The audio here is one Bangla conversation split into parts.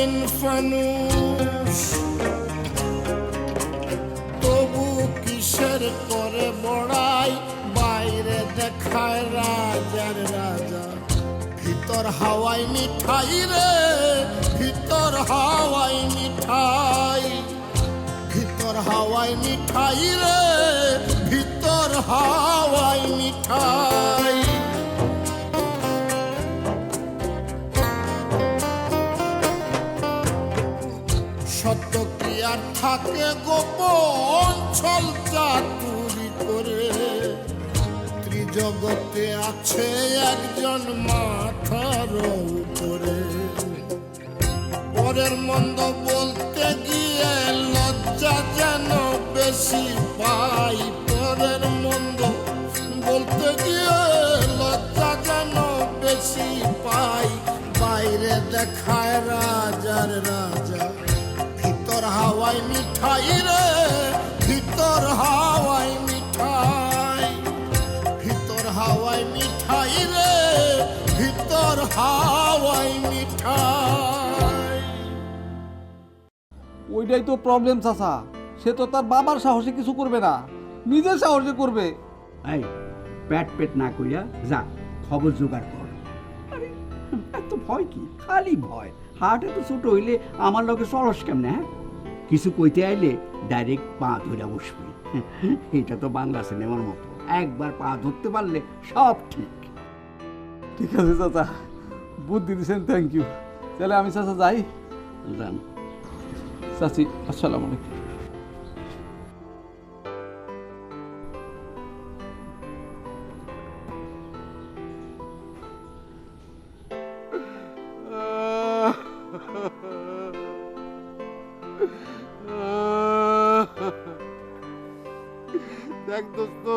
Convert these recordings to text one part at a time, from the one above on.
রঙিন ফানুষ, তবু কিসের করে বড়াই, বাইরে দেখায় রাজার রাজা, ভিতর হাওয়াই মিঠাই রে, ভিতর হাওয়াই মিঠাই, ভিতর হাওয়াই মিঠাই রে, ভিতর হাওয়াই মিঠাই। সত্য কি আর থাকে গোপন, ছল চাতুরি করে, ত্রিজগতে আছে একজন মাথার উপরে। পরের মন্দ বলতে গিয়ে লজ্জা যেন বেশি পাই, পরের মন্দ বলতে গিয়ে লজ্জা যেন বেশি পাই, বাইরে দেখায় রাজার রাজা, ভিতর হাওয়াই মিঠাই রে, ভিতর হাওয়াই মিঠাই, ভিতর হাওয়াই মিঠাই রে, ভিতর হাওয়াই মিঠাই। ওইটাই তো প্রবলেম চাচা, সে তো তার বাবার সাহসে কিছু করবে না, নিজের সাহসে করবে। এই পেট পেট না কইয়া যা খবর জোগাড় কর। আরে এত ভয় কি, খালি ভয়। হাট এত ছোট হইলে আমার লগে সরস কেমনে? হ্যাঁ, কিছু কইতে আইলে ডাইরেক্ট পা ধরে বসবে। এটা তো বাংলা সিনেমার মতো, একবার পা ধরতে পারলে সব ঠিক। ঠিক আছে চাচা, বুদ্ধি দিয়েছেন, থ্যাংক ইউ। তাহলে আমি চাচা যাই। জান চাচি, আসসালামু আলাইকুম। দেখ দোস্ত,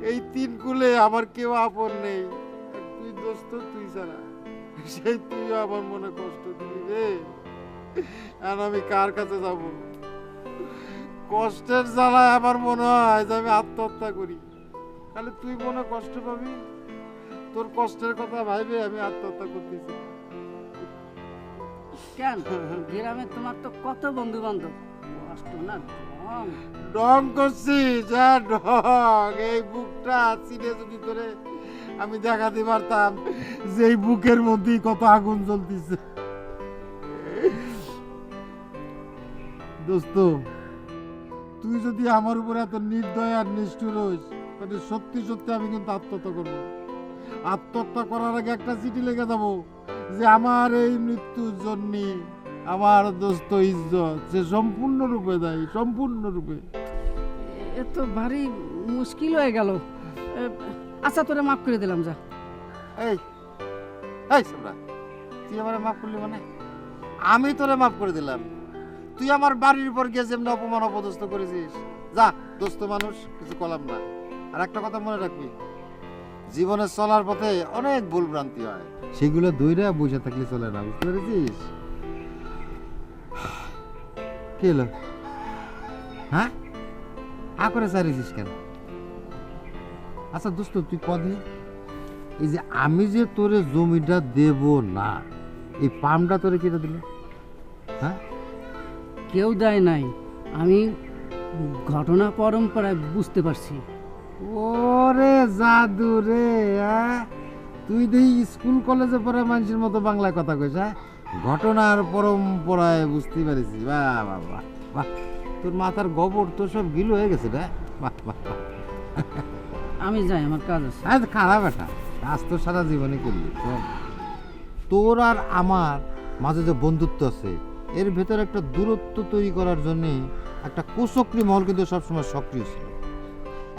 এই তিন কুলে আমার কেউ আপন নেই, তুই দোস্ত, তুই ছাড়া সেই তুইও আমার মনে কষ্ট দিবি রে। আর আমি কার কাছে যাব? কষ্টের জ্বালায় আমার মনে হয় যে আমি আত্মহত্যা করি, তাহলে তুই মনে কষ্ট পাবি। তোর কষ্টের কথা ভাইবে আমি আত্মহত্যা করতেছি। কেন গ্রামে তোমার তো কত বন্ধু বান্ধব, কষ্ট না ডং করছি যা ডং। এই বুকটা চিনে যদি তোরে আমি দেখাতে পারতাম যে এই বুকের মধ্যেই কত আগুন জ্বলতেছে। দোস্ত, তুই যদি আমার উপর এত নির্দয় আর নিষ্ঠুর হইস, তাহলে সত্যি সত্যি আমি কিন্তু আত্মহত্যা করবো। আত্মহত্যা করার আগে একটা চিঠি লিখে যাবো যে আমার এই মৃত্যুর জন্য আমার দোস্ত ইজ্জত সে সম্পূর্ণরূপে দায়ী, সম্পূর্ণরূপে। এ তো ভারী মুশকিল হয়ে গেল। আচ্ছা, তোরে মাফ করে দিলাম, যা। এই এই সামরা, তুই আমারে মাফ করলি মানে? আমি তোরে মাফ করে দিলাম, তুই আমার বাড়ির উপর গিয়ে যেমন অপমান অপদস্থ করেছিস। যা দোস্ত মানুষ, কিছু কলাম না। আর একটা কথা মনে রাখবি, জীবনে চলার পথে অনেক ভুল ভ্রান্তি হয়, সেগুলো দইরা বসে থাকলে চলে না, বুঝতে পেরেছিস? কি হলো? হ্যাঁ, আ করে চাইছিস কেন? আচ্ছা দোস্ত, তুই কদি, এই যে আমি যে তোরে জমিটা দেব না, এই পামটা তোরে কেটে দিল? হ্যাঁ, কেউ দেয় নাই, আমি ঘটনা পরম্পরায় বুঝতে পারছি। ওরে জাদু রে, তুই দেখি স্কুল কলেজে পড়া মানুষের মতো বাংলায় কথা কইস। হ্যাঁ, ঘটনার পরম্পরায় বুঝতে পারিস। বাহ বাহ বাহ বাহ, তোর মাথার গোবর তো সব গিলো হয়ে গেছে রে। বাহ বাহ বাহ। আমি যাই, আমার কাজ আছে। আজ খারাপ এটা কাজ তো সারা জীবনে করলি। তোর আর আমার মাঝে যে বন্ধুত্ব আছে, এর ভেতরে একটা দূরত্ব তৈরি করার জন্য একটা কুচক্রী মহল কিন্তু সবসময় সক্রিয় ছিল।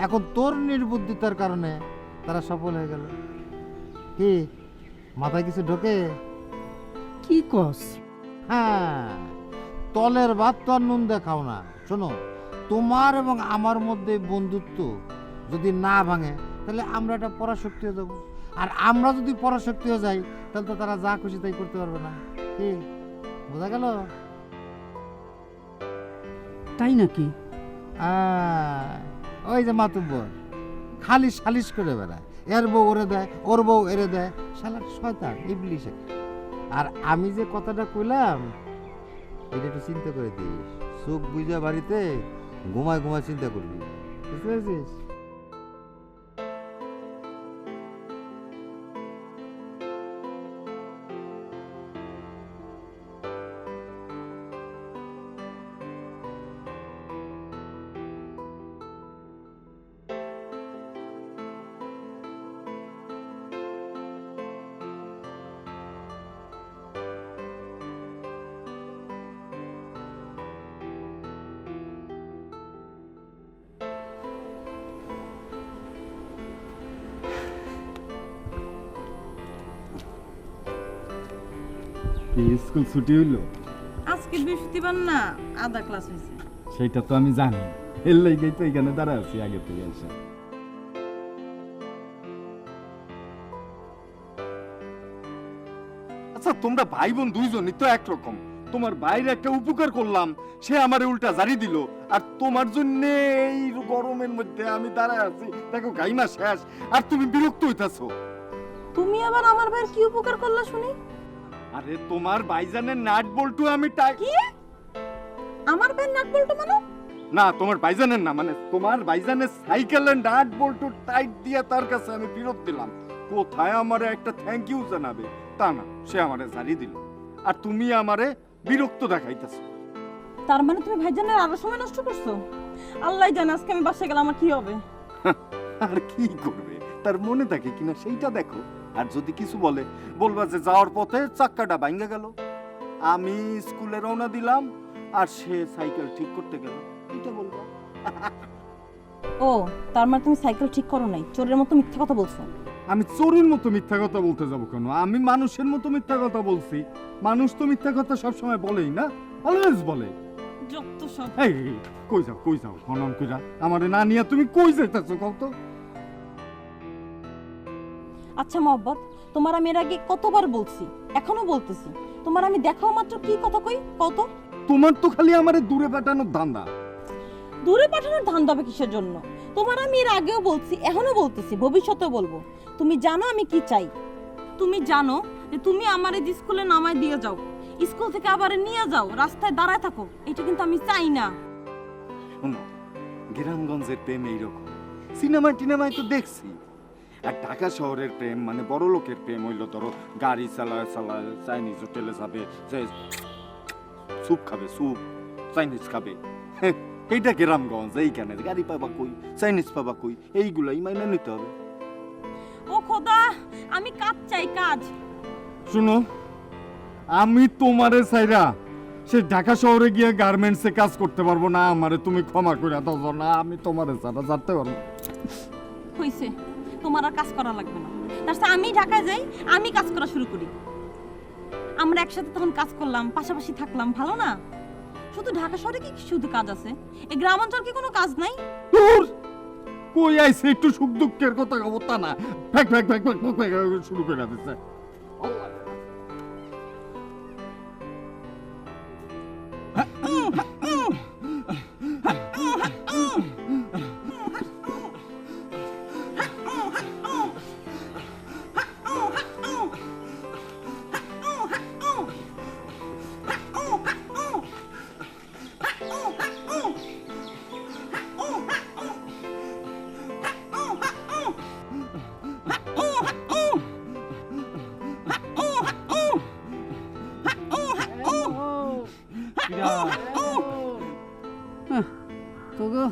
এখন তোর নির্বুদ্ধিতার কারণে তারা সফল হয়ে গেল। কি মাথায় কিছু ঢোকে? কি কস? হ্যাঁ, তলের ভাত তো আর নুন দেখাও না। শোনো, তোমার এবং আমার মধ্যে বন্ধুত্ব যদি না ভাঙে, তাহলে আমরা একটা পরাশক্তি হয়ে যাবো। আর আমরা যদি পরাশক্তি হয়ে যাই, তাহলে তো তারা যা খুশি তাই করতে পারবে না। কি বোঝা গেল? তাই নাকি? ওই যে মাতুব্বর খালি সালিশ করে বেড়ায়, এর বউ ওরে দেয়, ওর বউ এরে দেয়, শালার শয়তান ইবলিশ। আর আমি যে কথাটা কইলাম এটা একটু চিন্তা করে দিস, চোখ বুঝা বাড়িতে ঘুমায় ঘুমায় চিন্তা করবি, বুঝতে পেরেছিস? স্কুল ছুটি হইলো? আজকে বৃহস্পতিবার না, আধা ক্লাস হয়েছে। সেটা তো আমি জানি, এর লাইগাই তো এখানে দাঁড়া আছি আগে থেকে এসে। আচ্ছা, তোমরা ভাই বোন দুইজনই তো একরকম। তোমার বাইরে একটা উপকার করলাম, সে আমারে উল্টা জারি দিল, আর তোমার জন্য এই গরমের মধ্যে আমি দাঁড়ায় আছি, দেখো গাইমা শেষ, আর তুমি বিরক্ত হইতাছো। তুমি আবার আমার ভাইয়ের কি উপকার করলা শুনি? আরে তোমার ভাইজানের নাট বল্টু আমি কি? আমার ভাইয়ের নাট বল্টু মানে? না, তোমার ভাইজানের না, মানে তোমার ভাইজানের সাইকেলের নাট বল্টু টাইট দিয়ে তার কাছে আমি ফেরত দিলাম। কোথায় আমারে একটা থ্যাংক ইউ জানাবে তা না, সে আমারে জারি দিল, আর তুমি আমারে বিরক্ত দেখাইতেছো। তার মানে তুমি ভাইজানের আরো সময় নষ্ট করছো? আল্লাহ জানে আজকে আমি বাসায় গেলে আমার কি হবে। আর কি করবে, তার মনে থাকে কিনা সেইটা দেখো। আর যদি কিছু বলে, বলবা যে যাওয়ার পথে চাক্কাটা ভাঙা গেল, আমি স্কুলে রওনা দিলাম আর সে সাইকেল ঠিক করতে গেল, এটা বলবা। ও, তার মানে তুমি সাইকেল ঠিক করো নাই, চোরের মতো মিথ্যা কথা বলছো। আমি চোরের মতো মিথ্যা কথা বলতে যাবো কেন? আমি মানুষের মতো মিথ্যা কথা বলছি। মানুষ তো মিথ্যা কথা সবসময় বলেই না, অলওয়েজ বলে। যত সব। এই কই যাও খনন কইরা আমারে না নিয়া তুমি কই যাইতাছো কও তো? আচ্ছা মহব্বত, তোমার আমি এর আগে কতবার বলছি, এখনো বলতেছি, তোমার আমি দেখাও মাত্র কি কথা কই কত? তোমার তো খালি আমারে দূরে পাঠানোর ধান্দা। দূরে পাঠানোর ধান দেবে কিসের জন্য? তোমার আমি এর আগেও বলছি, এখনো বলতেছি, ভবিষ্যতেও বলবো। তুমি জানো আমি কি চাই। তুমি জানো যে তুমি আমার এই স্কুলে নামায় দিয়ে যাও, স্কুল থেকে আবার নিয়ে যাও, রাস্তায় দাঁড়ায় থাকো, এটা কিন্তু আমি চাই না। শোনো, গ্রামগঞ্জের প্রেম এইরকম, সিনেমায় টিনেমায় তো দেখছি। আর ঢাকা শহরের প্রেম মানে বড় লোকের প্রেম হইলো ধরো গাড়ি চালায় চালায় চাইনিজ হোটেলে যাবে, যে স্যুপ খাবে, স্যুপ চাইনিজ খাবে। এইটা গ্রামগঞ্জ, এইখানে গাড়ি পাবা কই, চাইনিজ পাবা কই, এইগুলাই মাইনে নিতে হবে। ও খোদা, আমি কাজ চাই, কাজ। শুনো, আমি তোমারে চাইরা সে ঢাকা শহরে গিয়ে গার্মেন্টসে কাজ করতে পারবো না, আমারে তুমি ক্ষমা করে দাও না, আমি তোমারে ছাড়া যাতে পারবো। হইছে, তোমার আর কাজ করা লাগবে না। তার সাথে আমি ঢাকায় যাই, আমি কাজ করা শুরু করি। আমরা একসাথে তখন কাজ করলাম, পাশাপাশি থাকলাম, ভালো না? শুধু ঢাকা শহরে কি শুধু কাজ আছে? এই গ্রাম অঞ্চল কি কোনো কাজ নাই? দূর, কই আইছে একটু সুখ দুঃখের কথা কব তা না, ফ্যাক ফ্যাক ফ্যাক ফ্যাক ফ্যাক ফ্যাক শুরু করে দিচ্ছে। তোগো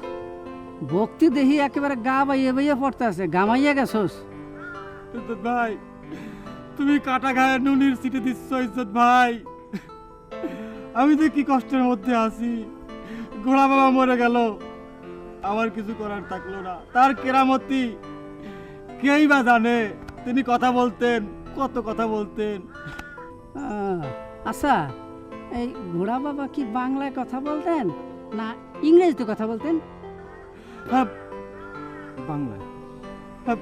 ভক্তি দেখি একেবারে গা বাইয়ে বাইয়ে পড়তে আছে, গামাইয়া গেছস। ইজ্জত ভাই, তুমি কাটা গায়ে নুনির সিটে দিচ্ছ ইজ্জত ভাই। আমি তো কি কষ্টের মধ্যে আছি। গোড়া বাবা মরে গেল, আমার কিছু করার থাকলো না। তার কেরামতি কেই বা জানে। তিনি কথা বলতেন, কত কথা বলতেন। আচ্ছা, এই ঘোড়া বাবা কি বাংলায় কথা বলতেন না ইংরেজিতে কথা বলতেন? হ্যাঁ, বাংলায়। হ্যাঁ,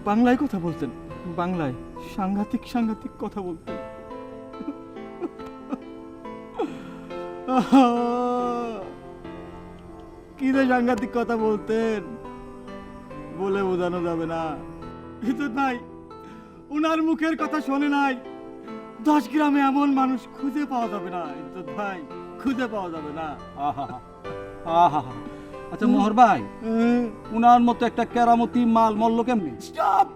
বাংলায় কথা বলতেন, বাংলায় সাংঘাতিক সাংঘাতিক কথা বলতেন। কি যে সাংঘাতিক কথা বলতেন, বলে বোঝানো যাবে না। ইজ্জত ভাই, উনার মুখের কথা শোনে নাই, 10 গ্রামে এমন মানুষ খুঁজে পাওয়া যাবে না ইজ্জত ভাই, খুঁজে পাওয়া যাবে না। আহা আহা। আচ্ছা মোহর ভাই, উনার মতো একটা কেরামতি মাল মল্ল কেমনি? স্টপ।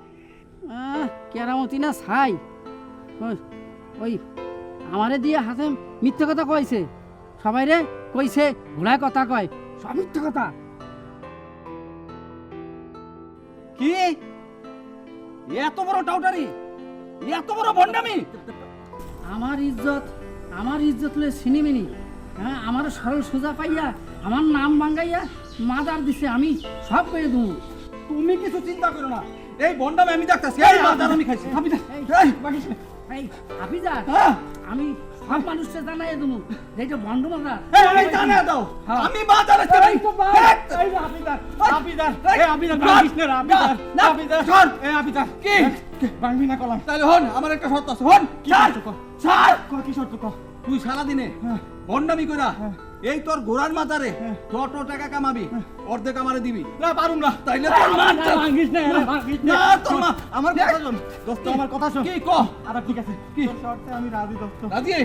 কেরামতি না ছাই, ওই আমারে দিয়ে হাতে মিথ্যে কথা কইছে, সবাই রে কইছে ঘোড়ায় কথা কয়, সব মিথ্যে কথা। কি এত বড় টাউটারি, এত বড় ভণ্ডামি? আমার ইজ্জত লয়ে সিনেমিনি, হ্যাঁ আমার সরল সোজা পাইয়া আমার নাম ভাঙ্গাইয়া মাদার দিছে, আমি সব কয়ে দেবো। তুমি কিছু চিন্তা করো না, এই ভণ্ডামি আমি দেখতাছি। এই মাদার আমি খাইছি। এই হাফিজার, হ্যাঁ। আমি সব মানুষকে জানাই দেবো যে এটা বন্ধ মাদার। এই জানা দাও, হ্যাঁ। আমি মাদার আছি। এই তো বাস, এই যে হাফিজার, হাফিজার, এই হাফিজার ভাঙিস না রে, হাফিজার, হাফিজার, এই হাফিজার, কি ভাঙবি না কলাম। তাহলে হন, আমার একটা শর্ত আছে। হন, ছাড় ছাড়। কি শর্ত ক? তুই সারা দিনে ভণ্ডামি কইরা এই তোর ঘোড়ার মাথারে যত টাকা কামাবি অর্ধেক আমারে দিবি। না পারুম না। তাইলে তোর মা ভাঙিস না, ভাঙিস না। না তোর মা আমার কথা শোন দোস্ত, আমার কথা শোন। কি ক? আরে ঠিক আছে, কি? তোর শর্তে আমি রাজি দোস্ত। রাজি?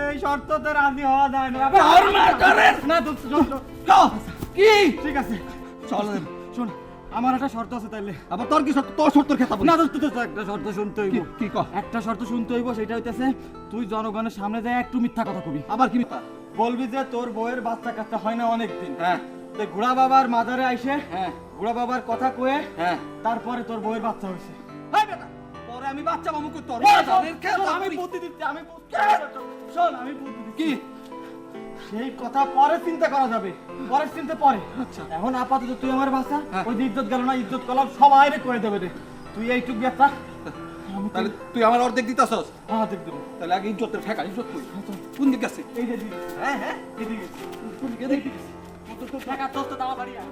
এই শর্ততে রাজি হওয়া যায় না। তোর মা করেন না দোস্ত, শোন, শোন। ক? কি? ঠিক আছে, চল শোন, আমার একটা শর্ত আছে তাইলে। আবার তোর কি শর্ত? তোর শর্তের খেতা বলি। না দোস্ত, দোস্ত, একটা শর্ত শুনতে হইব। কি ক? একটা শর্ত শুনতে হইব, সেটা হইতেছে তুই জনগণের সামনে যায় একটু মিথ্যা কথা কবি। আবার কি মিথ্যা? বলবি যে তোর বউয়ের বাচ্চা কাচ্চা হয় না অনেক দিন, হ্যাঁ তো ঘোড়া বাবার মাজারে আইসে হ্যাঁ ঘোড়া বাবার কথা কয়ে হ্যাঁ। তারপরে তোর বউয়ের বাচ্চা হয়েছে। হাই বেটা, পরে আমি বাচ্চা মামু কই তোর শোন, মাদারের খেতা আমি করি। বুদ্ধি দিচ্ছি, আমি শোন, আমি বুদ্ধি দিচ্ছি। কি? সেই কথা পরে চিন্তা করা যাবে, পরে চিন্তা পরে। আচ্ছা। এখন আপাতত তুই আমার বাচ্চা, হ্যাঁ। ওই যে ইজ্জত গেল না, ইজ্জত কলাম সবাই করে দেবে রে। তুই এইটুক ব্যথা আমি তাহলে তুই আমার অর্ধেক দিতাছস? হ্যাঁ দেখ দেবো। তাহলে আগে ইজ্জতের ঠেকা, ইজ্জত কই? কোন দিকে আছে? এই যে দিদি, হ্যাঁ হ্যাঁ এদিকে, এদিকে তোর টাকা দোস্ত দাও বাড়িয়া।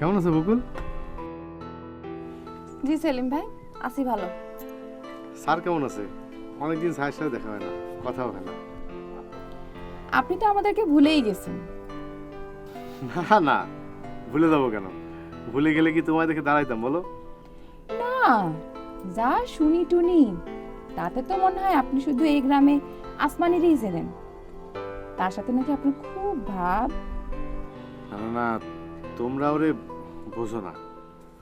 কেমন আছে বকুল? জি সেলিম ভাই, আছি ভালো। স্যার কেমন আছে? অনেকদিন স্যারের সাথে দেখা হয় না, কথাও হয় না। আপনি তো আমাদেরকে ভুলেই গেছেন। না না, ভুলে যাবো কেন? ভুলে গেলে কি তোমায় দেখে দাঁড়াইতাম বলো? না, যা শুনি টুনি তাতে তো মনে হয় আপনি শুধু এই গ্রামে আসমানিরই ছিলেন, তার সাথে নাকি আপনার খুব ভাব। না না, তোমরা ওরে বোঝো না।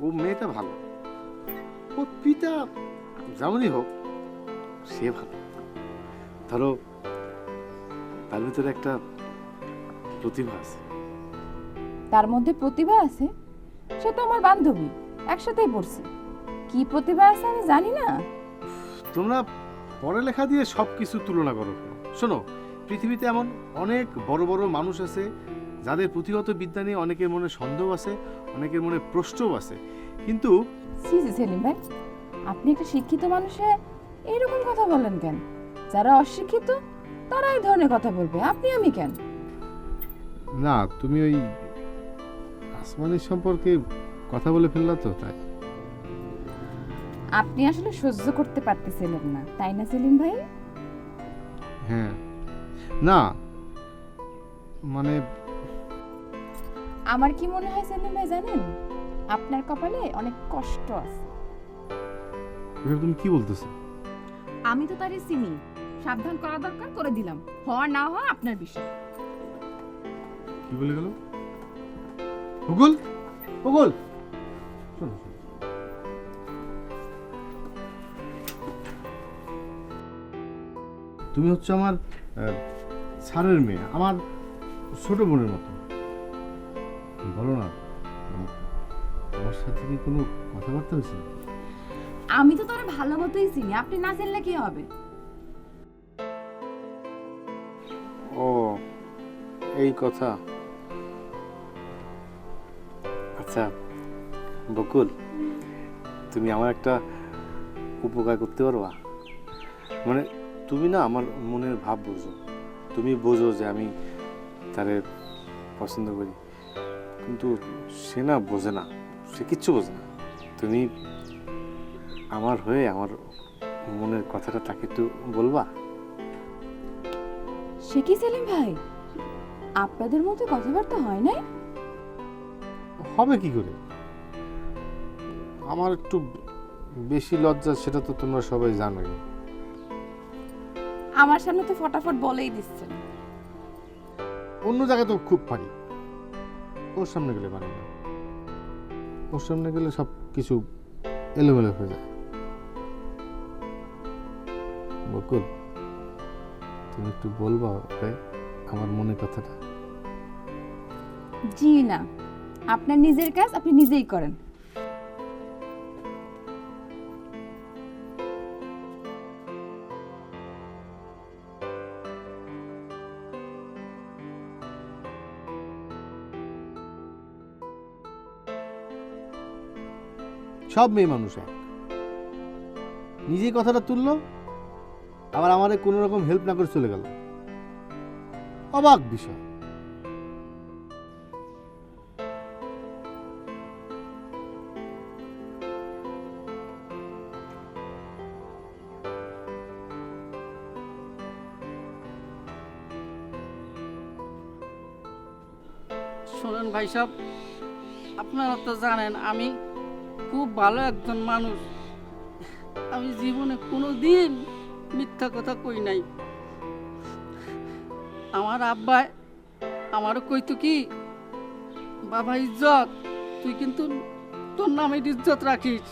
ও মেয়েটা ভালো, ওর পিতা যেমনই হোক সে ভালো। ধরো তার ভিতরে একটা প্রতিভা আছে। তার মধ্যে প্রতিভা আছে? সে তো আমার বান্ধবী, একসাথেই পড়ছি। কি প্রতিভা আছে আমি জানি না। তোমরা পড়ালেখা দিয়ে সব কিছু তুলনা করো। শোনো, পৃথিবীতে এমন অনেক বড় বড় মানুষ আছে যাদের পুঁথিগত বিদ্যা নিয়ে অনেকের মনে সন্দেহ আছে, অনেকের মনে প্রশ্নও আছে, কিন্তু জি জি সেলিম ভাই, আপনি একটা শিক্ষিত মানুষে এইরকম কথা বলেন কেন? যারা অশিক্ষিত তারা এই ধরনের কথা বলবে, আপনি আমি কেন? না, তুমি ওই আসমানের সম্পর্কে কথা বলে ফেললা তো, তাই। আপনি আসলে সহ্য করতে পারতেছিলেন না, তাই না সেলিম ভাই? হ্যাঁ, না মানে আমার কি মনে হয় সেলিম ভাই জানেন, আপনার কপালে অনেক কষ্ট আছে। তুমি কি বলতেছো? আমি তো তারই চিনি, সাবধান করা দরকার করে দিলাম, হওয়া না হওয়া আপনার বিষয়। কি বলে গেল গুগল? গুগল তুমি হচ্ছে আমার স্যারের মেয়ে, আমার ছোট বোনের মতো। বলো না, আমার সাথে কি কোনো কথাবার্তা হয়েছে? আমি তো তার ভালো মতোই চিনি, আপনি না জানলে কি হবে? ও এই কথা। আচ্ছা বকুল, তুমি আমার একটা উপকার করতে পারবা? মানে তুমি না আমার মনের ভাব বোঝো, তুমি বোঝো যে আমি তারে পছন্দ করি, কিন্তু সে না বোঝে না, সে কিচ্ছু বোঝে না। তুমি আমার হয়ে আমার মনের কথাটা তাকে একটু বলবা? সে কি সেলিম ভাই, আপনাদের মধ্যে কথাবার্তা হয় নাই? হবে কি করে? আমার একটু বেশি লজ্জা, সেটা তো তোমরা সবাই জানোই। আমার সামনে তো ফটাফট বলেই দিচ্ছেন। অন্য জায়গায় তো খুব পারি, ওর সামনে গেলে পারি না। ওর সামনে গেলে সব কিছু এলোমেলো হয়ে যায়। বকুল, তুমি একটু বলবা ওকে আমার মনের কথাটা? জি না, আপনার নিজের কাজ আপনি নিজেই করেন। সব মেয়ে মানুষ এক, নিজেই কথাটা তুললো, আবার আমারে কোনো রকম হেল্প না করে চলে গেল। অবাক বিষয়। শোনেন ভাই সাহেব, আপনারা তো জানেন আমি খুব ভালো একজন মানুষ। আমি জীবনে কোনো দিন মিথ্যা কথা কই নাই। আমার আব্বা আমারও কইতো কি, বাবা ইজ্জত, তুই কিন্তু তোর নামে ইজ্জত রাখিস।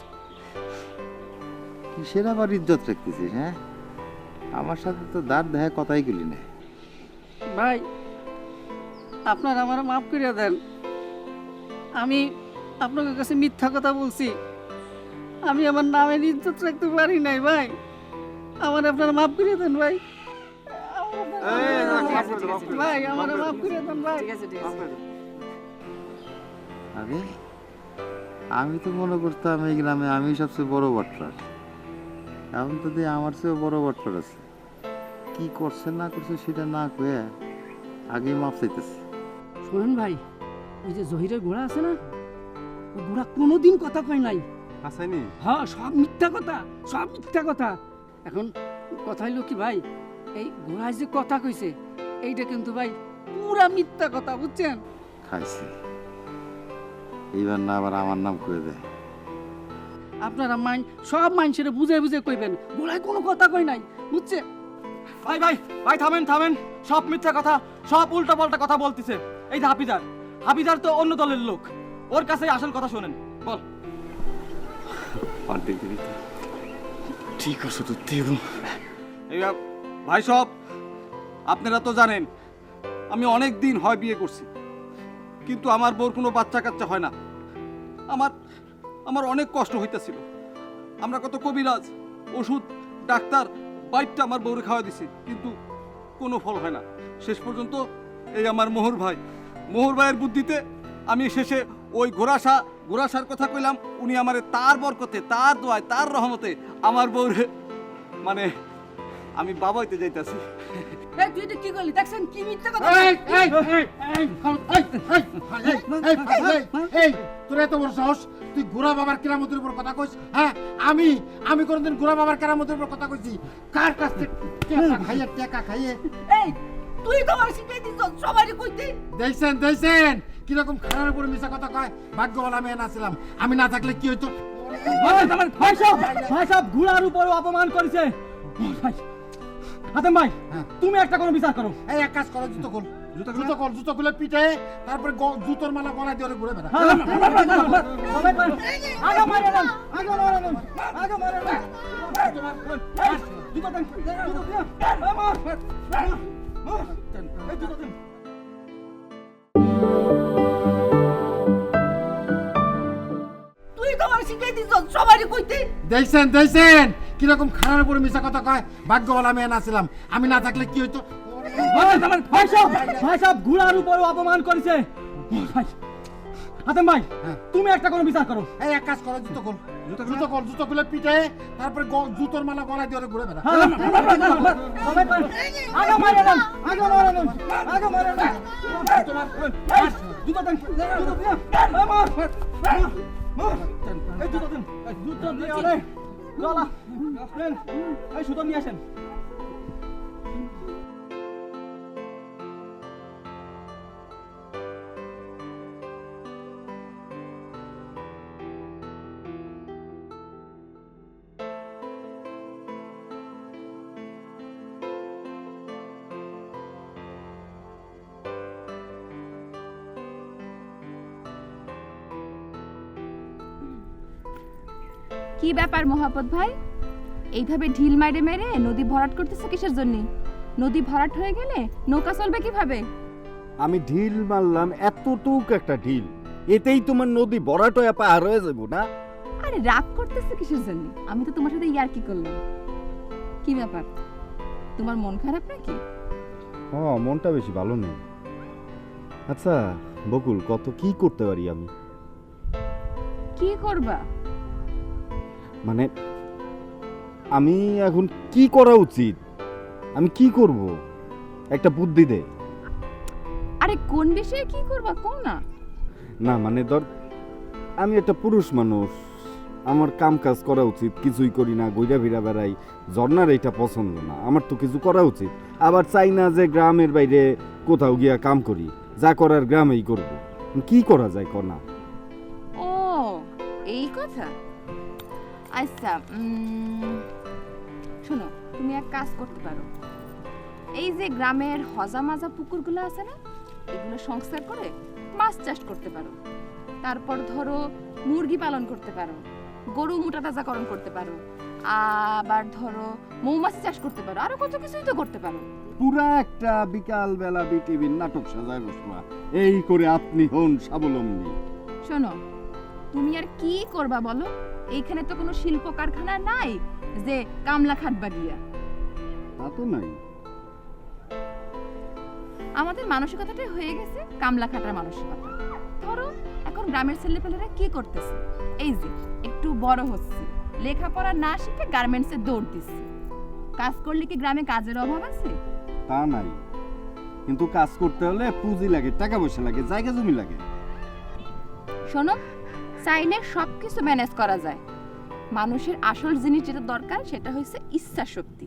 কিসের আবার ইজ্জত রাখতেছিস? হ্যাঁ, আমার সাথে তো দাঁত দেখা কথাই গুলি না। ভাই আপনার আমার মাফ করে দেন, আমি আপনার কাছে মিথ্যা কথা বলছি, আমি আমার নামের ইজ্জত রাখতে পারি নাই ভাই, আমার আপনারা মাফ করে দেন ভাই, ভাই আমার মাফ করে দেন ভাই। আরে আমি তো মনে করতাম এই গ্রামে আমি সবচেয়ে বড় বটফাট, এখন তো দিয়ে আমার চেয়েও বড় বটফাট আছে। কি করছে না করছে সেটা না কয়ে আগে মাপ চাইতেছে। শোনেন ভাই, ওই যে জহিরের ঘোড়া আছে না, ওই ঘোড়া কোনোদিন কথা কয় নাই। হাসাইনি? হ্যাঁ, সব মিথ্যা কথা, সব মিথ্যা কথা। এখন কথা হইলো কি ভাই, এই ঘোড়ায় যে কথা কইছে এইটা কিন্তু ভাই পুরা মিথ্যা কথা, বুঝছেন? খাইছে, এইবার না আবার আমার নাম করে দেয়। আপনারা সব মানুষের বুঝে বুঝে কইবেন ঘোড়ায় কোনো কথা কই নাই, বুঝছেন? ভাই ভাই ভাই থামেন থামেন, সব মিথ্যা কথা, সব উল্টা পাল্টা কথা বলতেছে। এই যে হাফিজার, হাফিজার তো অন্য দলের লোক, ওর কাছে আসল কথা শোনেন। বল। ঠিক আছে তো দেবো। ভাই সব আপনারা তো জানেন আমি অনেক দিন হয় বিয়ে করছি, কিন্তু আমার বউর কোনো বাচ্চা কাচ্চা হয় না। আমার অনেক কষ্ট হইতেছিল। আমরা কত কবিরাজ, ওষুধ, ডাক্তার, বাইকটা আমার বউরে খাওয়া দিছি, কিন্তু কোনো ফল হয় না। শেষ পর্যন্ত এই আমার মোহর ভাইয়ের বুদ্ধিতে আমি শেষে ওই ঘোড়াসার কথা কইলাম, উনি আমারে তার বরকতে, তার দোয়ায়, তার রহমতে আমার বউরে, মানে আমি বাবাইতে যাইতাছি। এই তুই এটা কি করলি? দেখছেন কি মিথ্যা কথা? তোর এত বড় সাহস, তুই ঘোড়া বাবার কেরামতের উপর কথা কইস? হ্যাঁ, আমি কোনদিন ঘোড়া বাবার কেরামতের উপর কথা কইছি? কার কাছ থেকে টাকা খাইয়ে? এই তুই তো আমার শিখাই দিছ সবাইকে কইতে। দেখছেন কিরকম খানার উপর মিশা কথা কয়? ভাগ্যবান আমি নাছিলাম, আমি না থাকলে কি হইতো? ভাই সব ঘোড়ার উপর অপমান করেছে। হাতেম ভাই, তুমি একটা কোনো বিচার করো। এই এক কাজ করো, জুতো খুলে পিঠে, তারপরে জুতোর মালা গলায় দিয়ে ঘুরে বেড়া। তুই তো আমার শিখাই দিছ সবাইকে কইতে। দেখছেন কিরকম খানার উপর মিশা কথা কয়? ভাগ্যবান আমি নাছিলাম, আমি না থাকলে কি হইতো? ভাই সব ঘোড়ার উপর অপমান করেছে। হাতেম ভাই, তুমি একটা কোনো বিচার করো। এই এক কাজ করো, জুতো জুতো খুলে পিঠে তারপরে জুতোর মালা গলায় দিয়ে ওরে ঘুরে বেড়া কি ব্যাপার মহাপত ভাই, এইভাবে ঢিল মাইরে মেরে নদী ভরাট করতেছে কিসের জন্য? নদী ভরাট হয়ে গেলে নৌকা চলবে কিভাবে? আমি ঢিল মারলাম, এতটুক একটা ঢিল, এতেই তোমার নদী ভরাট হয়ে পার হয়ে যাবো না? আরে রাগ করতেছে কিসের জন্য? আমি তো তোমার সাথে ইয়ার কি করলাম। কি ব্যাপার, তোমার মন খারাপ নাকি? হ্যাঁ, মনটা বেশি ভালো নেই। আচ্ছা বকুল, কত কি করতে পারি আমি? কি করবা? মানে আমি এখন কি করা উচিত? আমি কি করব? একটা বুদ্ধি দে। আরে কোন বিষয়ে কি করবা কোন না? না মানে ধর, আমি একটা পুরুষ মানুষ, আমার কাম কাজ করা উচিত, কিছুই করি না, ঘুরা ফিরা বেড়াই। ঝর্ণার এটা পছন্দ না, আমার তো কিছু করা উচিত। আবার চাই না যে গ্রামের বাইরে কোথাও গিয়া কাম করি, যা করার গ্রামেই করব। কি করা যায় কনা? ও এই কথা। আচ্ছা শোনো, তুমি এক কাজ করতে পারো। এই যে গ্রামের হজা মাজা পুকুরগুলো আছে না, এগুলো সংস্কার করে মাছ চাষ করতে পারো। তারপর ধরো মুরগি পালন করতে পারো, গরু মোটা তাজাকরণ করতে পারো, আবার ধরো মৌমাছি চাষ করতে পারো, আরো কত কিছুই তো করতে পারো। পুরা একটা বিকাল বেলা বিটিভির নাটক সাজায় বসবা, এই করে আপনি হন স্বাবলম্বী। শোনো, তুমি আর কি করবা বলো? এইখানে তো কোনো শিল্প কারখানা নাই যে কামলা খাটবা গিয়া। তা তো নাই। আমাদের মানসিকতাটাই হয়ে গেছে কামলা খাটার মানসিকতা। ধরো এখন গ্রামের ছেলেপেলেরা কি করতেছে, এই যে একটু বড় হচ্ছে, লেখাপড়া না শিখে গার্মেন্টসে দৌড় দিচ্ছে। কাজ করলে কি গ্রামে কাজের অভাব আছে? তা নাই, কিন্তু কাজ করতে হলে পুঁজি লাগে, টাকা পয়সা লাগে, জায়গা জমি লাগে। শোনো, চাইলে সবকিছু ম্যানেজ করা যায়। মানুষের আসল জিনিস যেটা দরকার সেটা হচ্ছে ইচ্ছা শক্তি।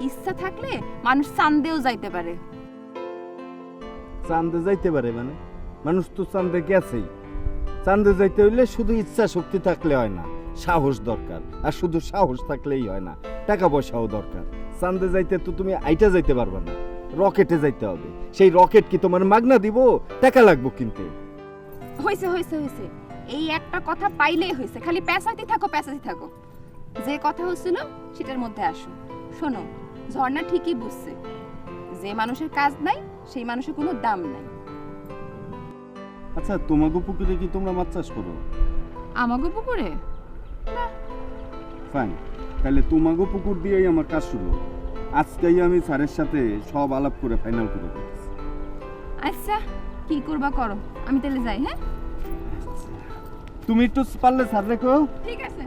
ইচ্ছা থাকলে মানুষ চাঁদেও যাইতে পারে। চাঁদে যাইতে পারে মানে? মানুষ তো চাঁদে গেছেই। চাঁদে যাইতে হইলে শুধু ইচ্ছা শক্তি থাকলে হয় না, সাহস দরকার। আর শুধু সাহস থাকলেই হয় না, টাকা পয়সাও দরকার। চাঁদে যাইতে তো তুমি আইটা যাইতে পারবে না, রকেটে যাইতে হবে। সেই রকেট কি তোমার মাগনা দিব? টাকা লাগবে কিনতে। হইছে হইছে হইছে, এই একটা কথা পাইলেই হইছে। খালি পেঁচাইতে থাকো পেঁচাইতে থাকো। যে কথা হচ্ছিল সেটার মধ্যে আসো। শোনো, ঝর্ণা ঠিকই বুঝছে, যে মানুষের কাজ নাই সেই মানুষের কোনো দাম নাই। আচ্ছা, তোমাগো পুকুরে কি তোমরা মাছ চাষ করো? আমাগো পুকুরে? ফাইন, তাহলে তোমাগো পুকুর দিয়েই আমার কাজ শুরু। আজকেই আমি স্যারের সাথে সব আলাপ করে ফাইনাল করে দিচ্ছি। আচ্ছা, কি করবা করো, আমি তাহলে যাই। হ্যাঁ, তুমি একটু পারলে স্যার রেখো। ঠিক আছে।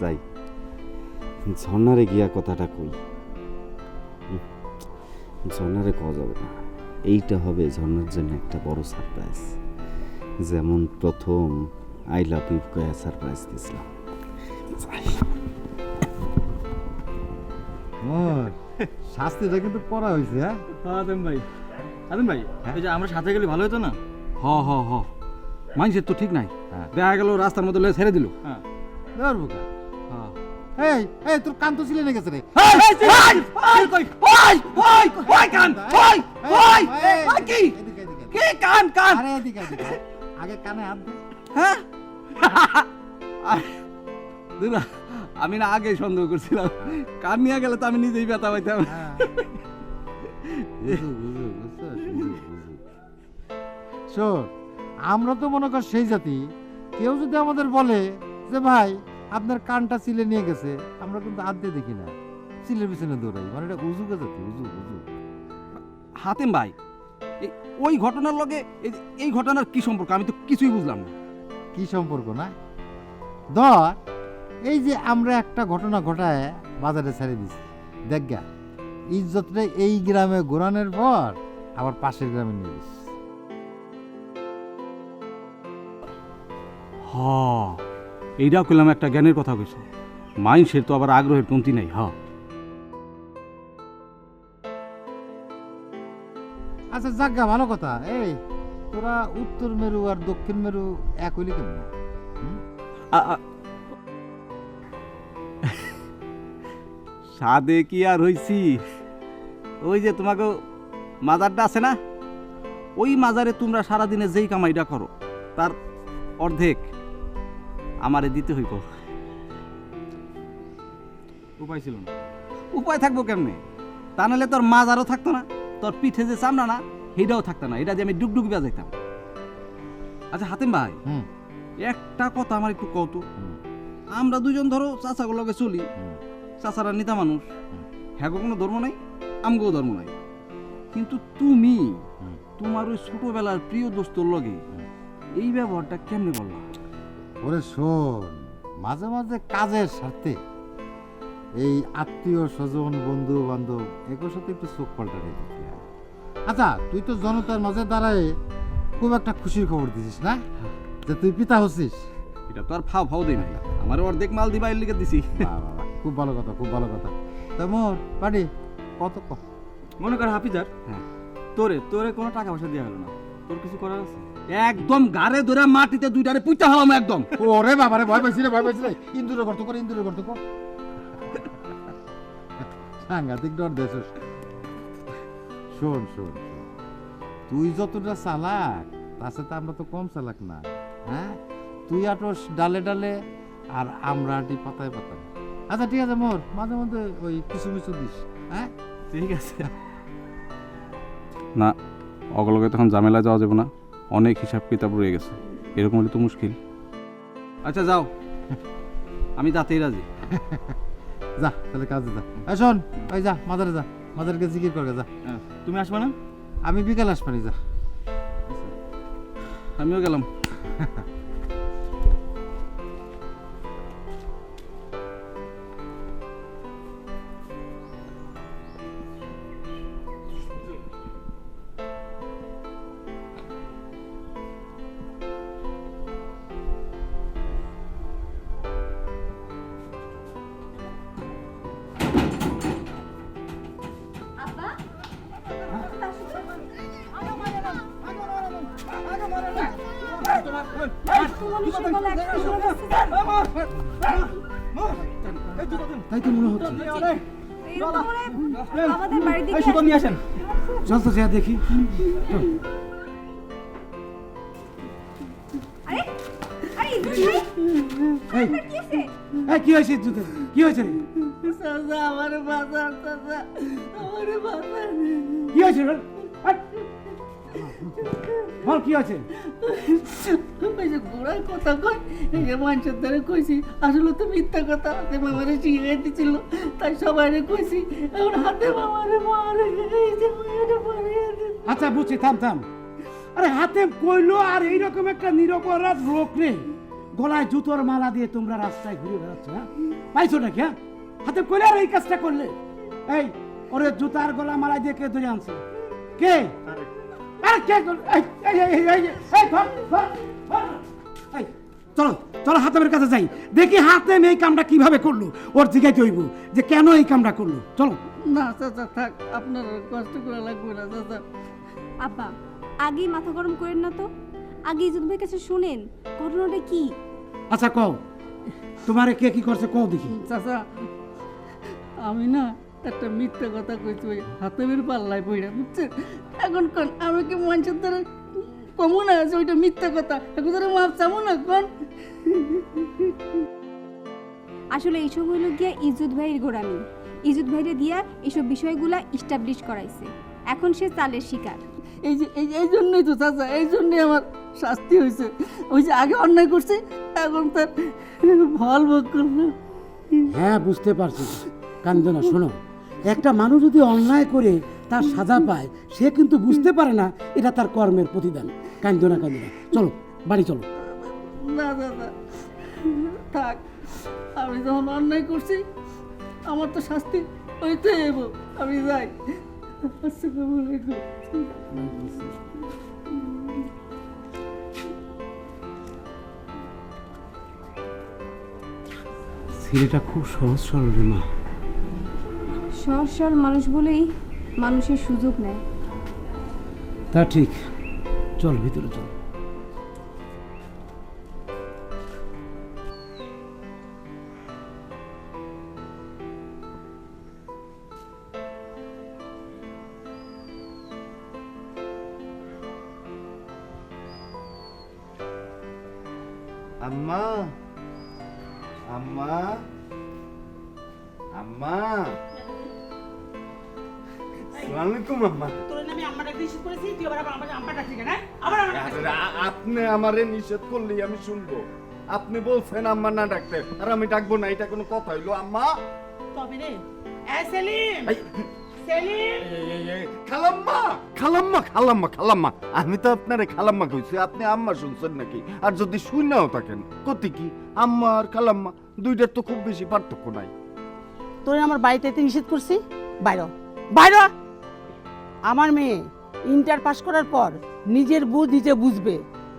যাই, ঝর্ণারে গিয়া কথাটা কই। ঝর্ণারে কওয়া যাবে না, এইটা হবে ঝর্ণার জন্য একটা বড় সারপ্রাইজ। যেমন প্রথম আই লাভ ইউ কয়া সারপ্রাইজ দিয়েছিলাম। শাস্তিটা কিন্তু করা হয়েছে। হ্যাঁ আদম ভাই, আদম ভাই, এই যে আমরা সাথে গেলে ভালো হতো না? হ হ হ, মাইন্ডসেট তো ঠিক নাই। দেখা গেল রাস্তার মধ্যে লয়ে ছেড়ে দিল। হ্যাঁ, বুকা এই এই তোর কান তো ছিলে না গেছে রে। আরে এদিকে এদিকে, আগে কানে হাত দে। দুলা, আমি না আগে সন্দেহ করছিলাম, কান নিয়ে গেলে তো আমি নিজেই ব্যথা পাইতাম। শোন, আমরা তো মনে কর সেই জাতি, কেউ যদি আমাদের বলে যে ভাই আপনার কানটা চিলে নিয়ে গেছে, আমরা কিন্তু আদতে দেখি না, চিলের পিছনে দৌড়াই, মানে এটা উজুকে জাতি, উজু উজু। হাতেম ভাই, ওই ঘটনার লগে এই ঘটনার কি সম্পর্ক আমি তো কিছুই বুঝলাম না। কি সম্পর্ক না? ধর এই যে আমরা একটা ঘটনা ঘটায় বাজারে ছেড়ে দিছি, দেখগা ইজ্জতটা এই গ্রামে ঘোরানোর পর আবার পাশের গ্রামে নিয়ে গেছি। এইটাও কইলাম, একটা জ্ঞানের কথা কইছো। মাইন্সের তো আবার আগ্রহের কমতি নাই। আচ্ছা যাজ্ঞা, ভালো কথা। এই তোরা উত্তর মেরু আর দক্ষিণ মেরু এক হইলি কেমন? সাদে কি আর হইছি, ওই যে তোমাকে মাজারটা আছে না, ওই মাজারে তোমরা সারাদিনে যেই কামাইটা করো তার অর্ধেক আমারে দিতে হইব। উপায় ছিল না। উপায় থাকবো কেমনে? তা নাহলে তোর মাজারও থাকতো না, তোর পিঠে যে চামড়া না সেইটাও থাকতো না, এটা দিয়ে আমি ডুগডুগ বাজাইতাম। আচ্ছা হাতেম ভাই, একটা কথা আমার একটু কৌতুক। আমরা দুজন ধরো চাচাগুলোকে চলি, চাচারা নেতা মানুষ, হ্যাঁ কোনো ধর্ম নাই, আমগো ধর্ম নাই, কিন্তু তুমি তোমার ওই ছোটবেলার প্রিয় দোস্তর লগে এই ব্যবহারটা কেমনে বললা? ওরে শোন, মাঝে মাঝে কাজের স্বার্থে এই আত্মীয় স্বজন বন্ধু বান্ধব এগুলোর সাথে একটু চোখ পাল্টানি দিতে হয়। আচ্ছা তুই তো জনতার মাঝে দাঁড়ায় খুব একটা খুশির খবর দিছিস না, যে তুই পিতা হচ্ছিস। এটা তো আর ফাও দেই নাই, আমার অর্ধেক মাল দিবা এর লিগে দিছি। খুব ভালো কথা, খুব ভালো কথা। তা মোর পারি কত মনে কর হাফিজার, হ্যাঁ, তোরে কোনো টাকা পয়সা দেওয়া হলো না, তোর কিছু করার আছে? একদম গারে ধরে মাটিতে দুইটারে পুইতা হলাম একদম। ওরে বাবারে, ভয় পাইছিলে, ভয় পাইছিলে। ইন্দুরে করতো কর, ইন্দুরে করতো কর। সাংঘাতিক ডর দেছিস। শোন শোন, তুই যতটা চালাক তার সাথে আমরা তো কম চালাক না। হ্যাঁ, তুই আটস ডালে ডালে আর আমরা আটি পাতায় পাতায়। আচ্ছা ঠিক আছে মোর, মাঝে মধ্যে ওই কিছু কিছু দিস। হ্যাঁ ঠিক আছে। না, অগলগে তখন ঝামেলা যাওয়া যাবে না, অনেক হিসাব কিতাব রয়ে গেছে, এরকম হলে তো মুশকিল। আচ্ছা যাও, আমি তাতেই রাজি। যা তাহলে কাজে যা। শোন, ওই যা মাদারে যা, মাদারকে জিকির করে যা। তুমি আসবে না? আমি বিকাল আসবানি, যা। আমিও গেলাম। তাই তো মনে হচ্ছে। আমাদের বাড়ির দিকে সুতো নিয়ে আসেন। চল তো যা দেখি। আরে আরে ইদ্রিস ভাই, আপনার কি হয়েছে? কি হয়েছে জুতো? কি হয়েছে? চাচা আমার বাজার, চাচা আমার বাজার। কি হয়েছে রে? বল কি হয়েছে? ওই যে গোড়ার কথা কয়, এই যে মানুষের দ্বারা কইছি, আসলে তো মিথ্যা কথা। হাতে মামারে শিখাই দিছিল, তাই সবাই কইছি। এখন হাতে মামারে মারে আচ্ছা বুঝছি, থাম। আরে হাতে কইলো আর এইরকম একটা নিরপরাধ লোক রে গলায় জুতোর মালা দিয়ে তোমরা রাস্তায় ঘুরে বেড়াচ্ছ, হ্যাঁ? পাইছো নাকি? হ্যাঁ, হাতে কইলে আর এই কাজটা করলে? এই ওরে জুতার গলা মালা দিয়ে কে ধরে আনছে? কে? আরে কে? চলো হাতেমের কাছে যাই, দেখি হাতেম এই কামটা কিভাবে করলো। ওর জিজ্ঞাসা হইব যে কেন এই কামটা করলো। চলো। না চাচা থাক, আপনার কষ্ট করা লাগবে না চাচা। আব্বা আগেই মাথা গরম করেন না তো, আগে ইজুত ভাইয়ের কাছে শুনেন ঘটনাটা কি। আচ্ছা কও, তোমারে কে কি করছে কও দেখি। চাচা আমি না একটা মিথ্যা কথা কইছি, ওই হাতেমের পাল্লায় পড়া, বুঝছেন? এখন কোন আমি কি মানুষের দ্বারা কমন আছে ওইটা মিথ্যা কথা, এখন ধরে মাপ চামো না কোন। আসলে এইসব হইল গিয়া ইজুত ভাইয়ের গোড়ামি। ইজুত ভাইরে দিয়া এইসব বিষয়গুলা ইস্টাবলিশ করাইছে। এখন সে চালের শিকার। এই জন্যই তো চাচা, এই জন্যই আমার শাস্তি হয়েছে। ওই যে আগে অন্যায় করছে, এখন তার ফল ভোগ করলাম। হ্যাঁ, বুঝতে পারছি। কান্দো না, শোনো, একটা মানুষ যদি অন্যায় করে তার সাজা পায়, সে কিন্তু বুঝতে পারে না এটা তার কর্মের প্রতিদান। কান্দো না, চলো বাড়ি চলো। না দাদা, থাক। আমি যখন অন্যায় করছি, আমার তো শাস্তি হইতে এবো। আমি যাই। আসসালামু আলাইকুম। ছেলেটা খুব সহজ সরল রে মা। সহজ সরল মানুষ বলেই মানুষের সুযোগ নেয়। তা ঠিক, চল ভিতরে চল। আম্মা, আম্মা, আম্মা, আসসালামু আলাইকুম আম্মা। আপনি আমারে নিষেধ করলেই আমি শুনবো। আপনি বলছেন আম্মা না ডাকতে, আর আমি ডাকবো না, এটা কোনো কথা হইলো আম্মা? তবে রে সেলিম, খালাম্মা, খালাম্মা, খালাম্মা, খালাম্মা, আমি তো আপনারে খালাম্মা কইছি, আপনি আম্মা শুনছেন নাকি? আর যদি শুনেও থাকেন, কতি কি আম্মা আর খালাম্মা দুইটার তো খুব বেশি পার্থক্য নাই। তোর আমার বাড়িতে নিষেধ করছি, বাইর বাইর। আমার মেয়ে ইন্টার পাস করার পর নিজের বুঝ নিজে বুঝবে,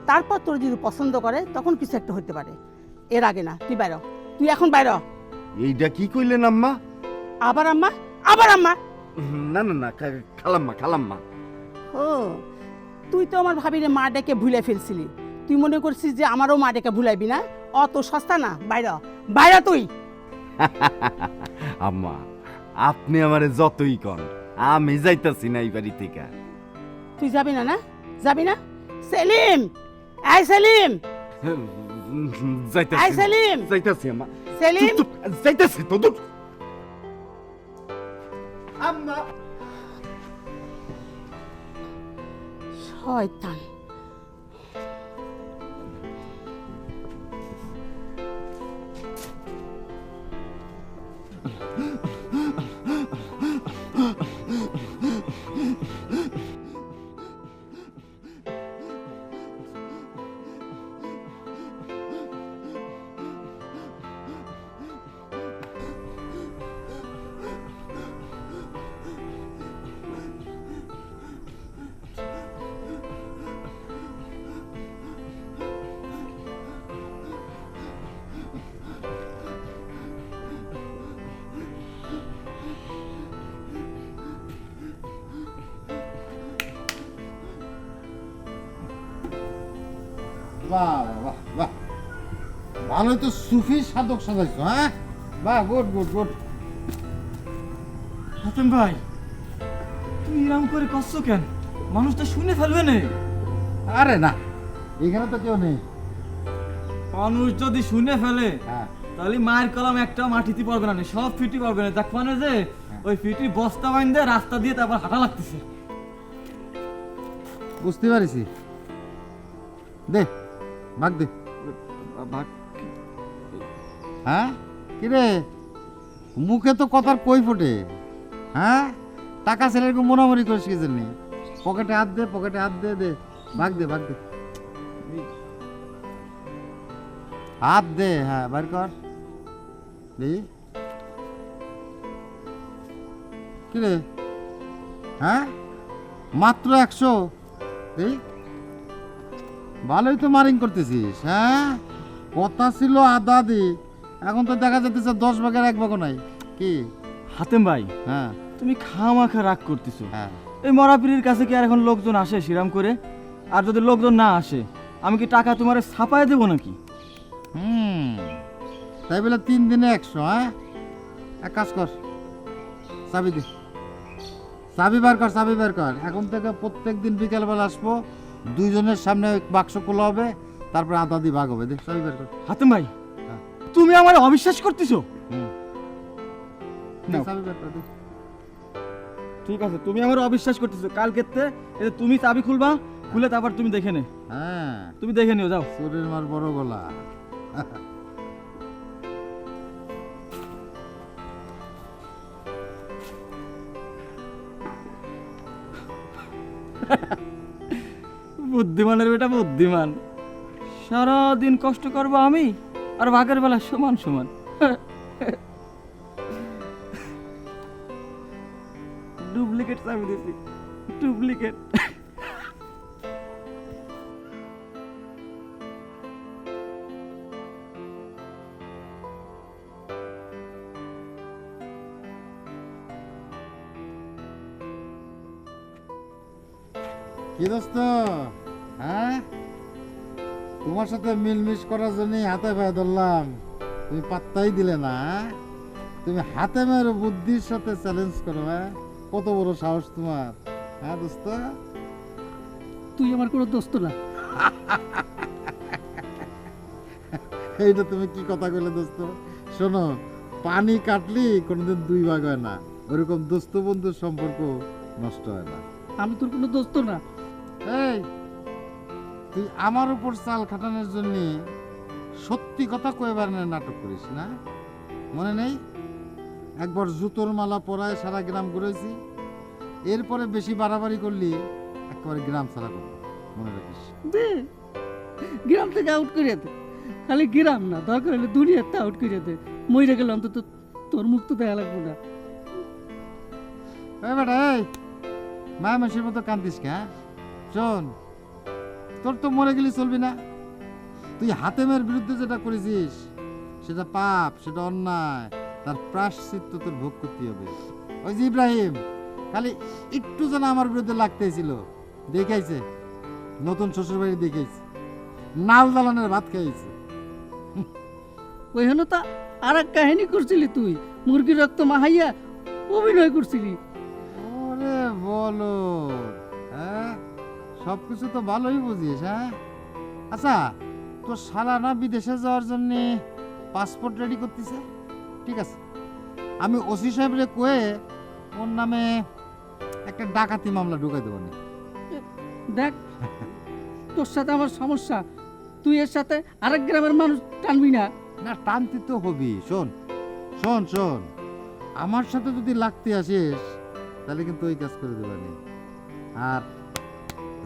তারপর তোর যদি পছন্দ করে তখন কিছু একটা হতে পারে, এর আগে না। তুই বাইর, তুই এখন বাইর। এইটা কি কইলেন আম্মা? আবার আম্মা, আবার আম্মা? না না না, খালাম্মা, খালাম্মা। ও, তুই তো আমার ভাবিরে মা ডেকে ভুলে ফেলছিলি। তুই মনে করছিস যে আমারও মা ডেকে ভুলাইবি না? অত সস্তা না। বাইর, বাইর তুই। আম্মা, আপনি আমারে যতই কন, আমি যাইতাছি না এই বাড়ি থেকে। তুই যাবি না? না যাবি না? সেলিম, এই সেলিম, যাইতাছি, এই সেলিম, যাইতাছি আম্মা। সেলিম, যাইতাছি তো দূর। আম্মা, শয়তান। বাহ বাহ বাহ, ভালো তো সুফি সাধক সাজাইছো। হ্যাঁ, বাহ, গুড গুড গুড। হাতেম ভাই, তুই এরকম করে করছো কেন? মানুষ তো শুনে ফেলবে না। আরে না, এখানে তো কেউ নেই। মানুষ যদি শুনে ফেলে, হ্যাঁ, তাহলে মায়ের কলম একটা মাটিতে পড়বে না, সব ফিটি পড়বে না। দেখ মানে যে ওই ফিটি বস্তা বাইন্ধে রাস্তা দিয়ে তারপর হাঁটা লাগতেছে। বুঝতে পারিছি। দে, ভাগ দে। হ্যাঁ, কিরে, মুখে তো কথার কই ফোটে। হ্যাঁ, টাকা ছেলের মনামরি করিস কি জন্য? পকেটে হাত দে, পকেটে হাত দে, দে, ভাগ দে, ভাগ দে, হাত দে। হ্যাঁ, বার কর। কিরে, হ্যাঁ, মাত্র 100? এই ভালোই তো মারিং করতেছিস। হ্যাঁ, কথা ছিল আধা দি, এখন তো দেখা যাচ্ছে 10 ভাগের 1 ভাগও নাই। কি হাতেম ভাই, হ্যাঁ, তুমি খামাখা রাগ করতেছো। হ্যাঁ, এই মরাপিরির কাছে কি আর এখন লোকজন আসে সিরাম করে? আর যদি লোকজন না আসে, আমি কি টাকা তোমারে ছাপায় দেবো নাকি? তাই বলে 3 দিনে 100? হ্যাঁ, এক কাজ কর, চাবি দে, চাবি বার কর, চাবি বার কর। এখন থেকে প্রত্যেক দিন বিকালবেলা আসবো, দুইজনের সামনে বাক্স খোলা হবে, তারপরে আধা দি ভাগ হবে। দে, চাবি বার কর। হাতেম ভাই, তুমি আমার অবিশ্বাস করতেছো? দে চাবি ব্যাগটা দে। ঠিক আছে, তুমি আমার অবিশ্বাস করতেছো। কালকেতে তুমি চাবি খুলবা, খুলে তারপর তুমি দেখে নে, হ্যাঁ, তুমি দেখে নিও, যাও। চোরের মার বড় গলা। বুদ্ধিমানের বেটা বুদ্ধিমান। সারাদিন কষ্ট করবো আমি, আর ভাগের বেলা সমান সমান। ডুপ্লিকেট চাবি দিছি, ডুপ্লিকেট। কি দোস্ত, হ্যাঁ তোমার সাথে মিলমিশ করার জন্যই হাতে পায়ে ধরলাম, তুমি পাত্তাই দিলে না। হ্যাঁ? তুমি হাতে মেয়ের বুদ্ধির সাথে চ্যালেঞ্জ করো, হ্যাঁ? কত বড় সাহস তোমার, হ্যাঁ দোস্ত? তুই আমার কোনো দোস্ত না। এইটা তুমি কি কথা কইলে দোস্ত? শোনো, পানি কাটলি কোনোদিন দুই ভাগ হয় না, ওরকম দোস্ত বন্ধুর সম্পর্ক নষ্ট হয় না। আমি তোর কোনো দোস্ত না। এই তুই আমার উপর চাল খাটানোর জন্য সত্যি কথা কয়েবার নাটক করিস না, মনে নেই? একবার জুতোর মালা পরায় সারা গ্রাম ঘুরেছি, এরপরে বেশি বাড়াবাড়ি করলি একেবারে গ্রাম ছাড়া করবো, মনে রাখিস। দে, গ্রাম থেকে আউট করে দে। খালি গ্রাম না, দরকার হলে দুনিয়াতে আউট করে দে। মইরে গেলে অন্তত তোর মুখ তো দেখা লাগবো না। এই বেটা, এই মায়া মাসির মতো কান্দিস কে? শোন, তোর তো মরে গেলে চলবি না। তুই হাতেমের বিরুদ্ধে যেটা করেছিস সেটা পাপ, সেটা অন্যায়, তার প্রায়শ্চিত্ত তোর ভোগ করতে হবে। ওই যে ইব্রাহিম খালি একটু যেন আমার বিরুদ্ধে লাগতেছিল, দেখাইছে নতুন শ্বশুর বাড়ি, দেখাইছে নাল দালানের ভাত খাইছে। ওইখানে তো আর এক কাহিনী করছিলি তুই, মুরগির রক্ত মাহাইয়া অভিনয় করছিলি। ওরে বলো, হ্যাঁ সবকিছু তো ভালোই বুঝিস। হ্যাঁ আচ্ছা, তোর শালা না বিদেশে যাওয়ার জন্য পাসপোর্ট রেডি করতেছে? ঠিক আছে, আমি ওসি সাহেবরে কয়ে ওর নামে একটা ডাকাতি মামলা ঢুকাই দেবো না। দেখ, তোর সাথে আমার সমস্যা, তুই এর সাথে আরেক গ্রামের মানুষ টানবি না। না, টানতে তো হবি। শোন শোন শোন, আমার সাথে যদি লাগতে আসিস তাহলে কিন্তু ওই কাজ করে দেবানি। আর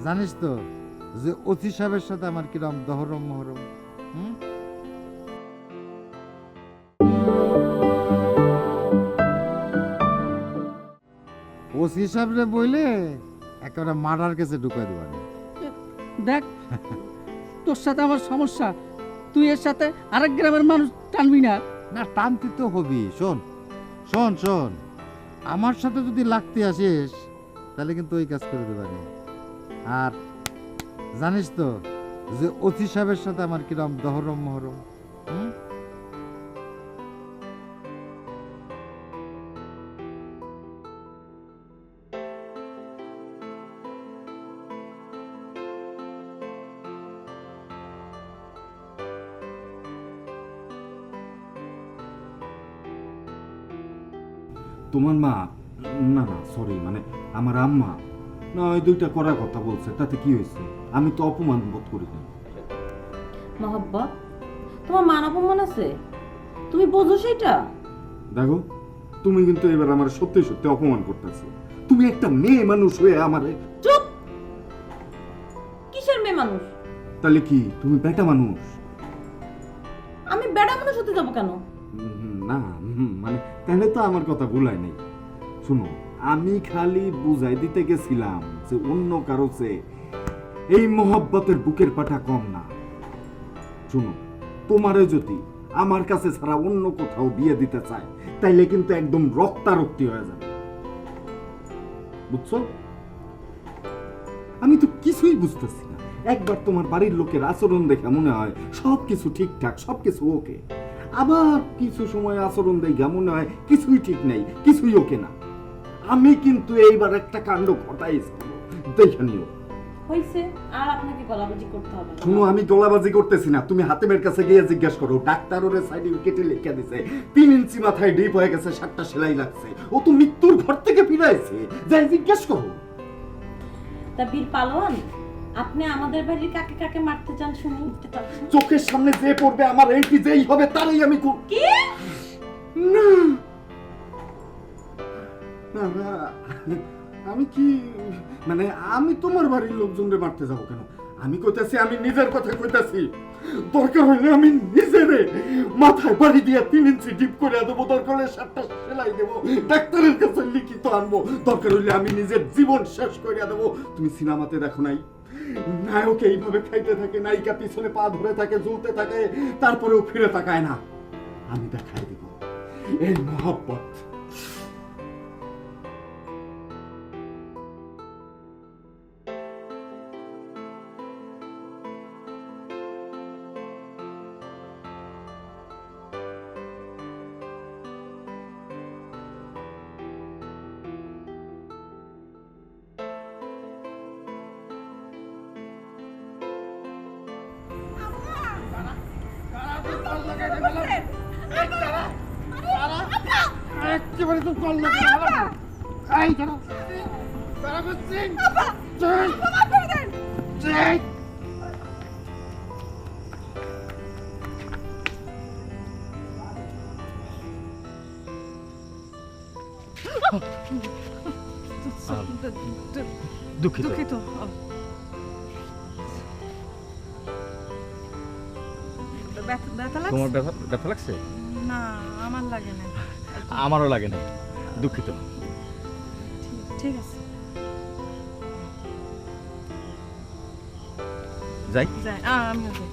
জানিস তো যে ওসি সাহেবের সাথে আমার কিরম দহরম মহরম। ওসি সাহেবরে বইলে একেবারে মার্ডার কেসে ঢুকাই দেবানি। দেখ, তোর সাথে আমার সমস্যা, তুই এর সাথে আরেক গ্রামের মানুষ টানবি না। না, টানতে তো হবি। শোন শোন শোন, আমার সাথে যদি লাগতে আসিস তাহলে কিন্তু ওই কাজ করে দেবানি। আর জানিস তো যে ওসি সাহেবের সাথে আমার কিরম দহরম মহরম। তোমার মা, না না সরি, মানে আমার আম্মা না, ওই দুইটা করার কথা বলছে, তাতে কি হয়েছে? আমি তো অপমান বোধ করি না। মহব্বত, তোমার মান অপমান আছে, তুমি বোঝো সেটা? দেখো, তুমি কিন্তু এবার আমার সত্যি সত্যি অপমান করতেছো। তুমি একটা মেয়ে মানুষ হয়ে আমারে। চুপ! কিসের মেয়ে মানুষ? তাহলে কি তুমি বেটা মানুষ? আমি বেটা মানুষ হতে যাবো কেন? না, মানে তাহলে তো আমার কথা ভুলাই নেই। শুনো, আমি খালি বুঝাই দিতে গেছিলাম যে অন্য কারো চেয়ে এই মহব্বতের বুকের পাটা কম না। শুনো, তোমারে যদি আমার কাছে ছাড়া অন্য কোথাও বিয়ে দিতে চায় তাইলে কিন্তু একদম রক্তারক্তি হয়ে যাবে, বুঝছো? আমি তো কিছুই বুঝতেছি না। একবার তোমার বাড়ির লোকের আচরণ দেখে মনে হয় সবকিছু ঠিকঠাক, সবকিছু ওকে, আবার কিছু সময় আচরণ দেখে মনে হয় কিছুই ঠিক নেই, কিছুই ওকে না। আমি কিন্তু এইবার একটা কাণ্ড ঘটাইছি, দেখে নিও। হইছে, আর আপনাকে গলাবাজি করতে হবে না। শুনো, আমি দোলাবাজি করতেছি না, তুমি হাতেমের কাছে গিয়ে জিজ্ঞেস করো। ডাক্তার ওরে সার্টিফিকেটে লিখে দিছে 3 ইঞ্চি মাথায় ডিপ হয়ে গেছে, 7টা সেলাই লাগছে। ও তো মৃত্যুর ঘর থেকে ফিরাইছে, যাই জিজ্ঞেস করো। তা বীর পালোয়ান, আপনি আমাদের বাড়ির কাকে কাকে মারতে চান শুনি? চোখের সামনে যে পড়বে আমার এন্ট্রি যেই হবে তারই আমি কি? না না না, আমি কি মানে আমি তোমার বাড়ির লোকজনকে মারতে যাবো কেন? আমি কইতাছি, আমি নিজের কথা কইতাছি। দরকার হইলে আমি নিজেরে মাথায় বাড়ি দিয়ে 3 ইঞ্চি ডিপ করে দেবো, দরকার হলে 7টা সেলাই দেবো, ডাক্তারের কাছে লিখিত আনবো, দরকার হইলে আমি নিজের জীবন শেষ করে দেবো। তুমি সিনেমাতে দেখো নাই, নায়ক এইভাবে খাইতে থাকে, নায়িকা পিছনে পা ধরে থাকে, ঝুলতে থাকে, তারপরেও ফিরে তাকায় না। আমি দেখাই দিব এই মহব্বত। একেবারে তো কল লাগে এই ধরো তারা বুঝছেন দুঃখিত। তোমার ব্যথা লাগছে? না, আমার লাগে না। আমারও লাগে না, দুঃখিত। ঠিক আছে, যাই। যাই, আমিও যাই।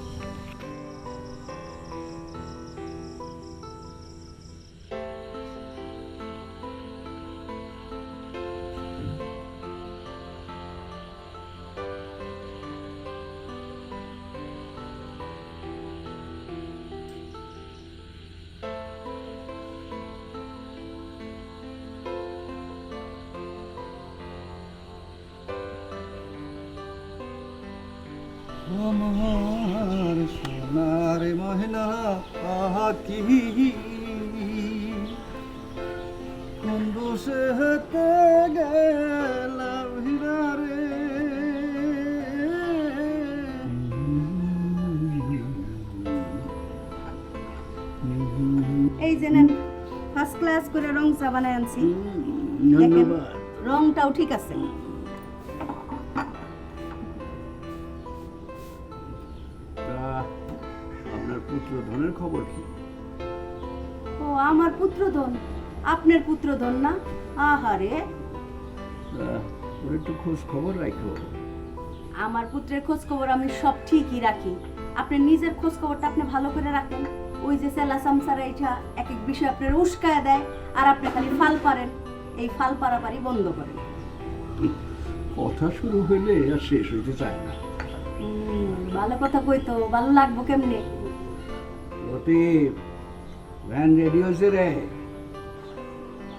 আমার সোনার ময়না পাখি কোন বসে হেতে গেলাম হিরারে। এই যে নেন, ফার্স্ট ক্লাস করে রং চা বানায় আনছি। ধন্যবাদ। রংটাও ঠিক আছে। আপনার পুত্রধনের খবর কি? ও, আমার পুত্রধন? আপনার পুত্রধন না? আহারে, ওর একটু খোঁজ খবর রাখো। আমার পুত্রের খোঁজ খবর আমি সব ঠিকই রাখি। আপনার নিজের খোঁজ খবরটা আপনি ভালো করে রাখেন। ওই যে সেলা সামসারা এটা এক এক বিষয় আপনার উস্কায় দেয়, আর আপনি খালি ফাল পারেন। এই ফাল পারাপারি বন্ধ করেন। কথা শুরু হইলে আর শেষ হইতে চায় না। ভালো কথা কই তো ভালো লাগবো কেমনে? ওতে ভ্যান রেডি হয়েছে রে?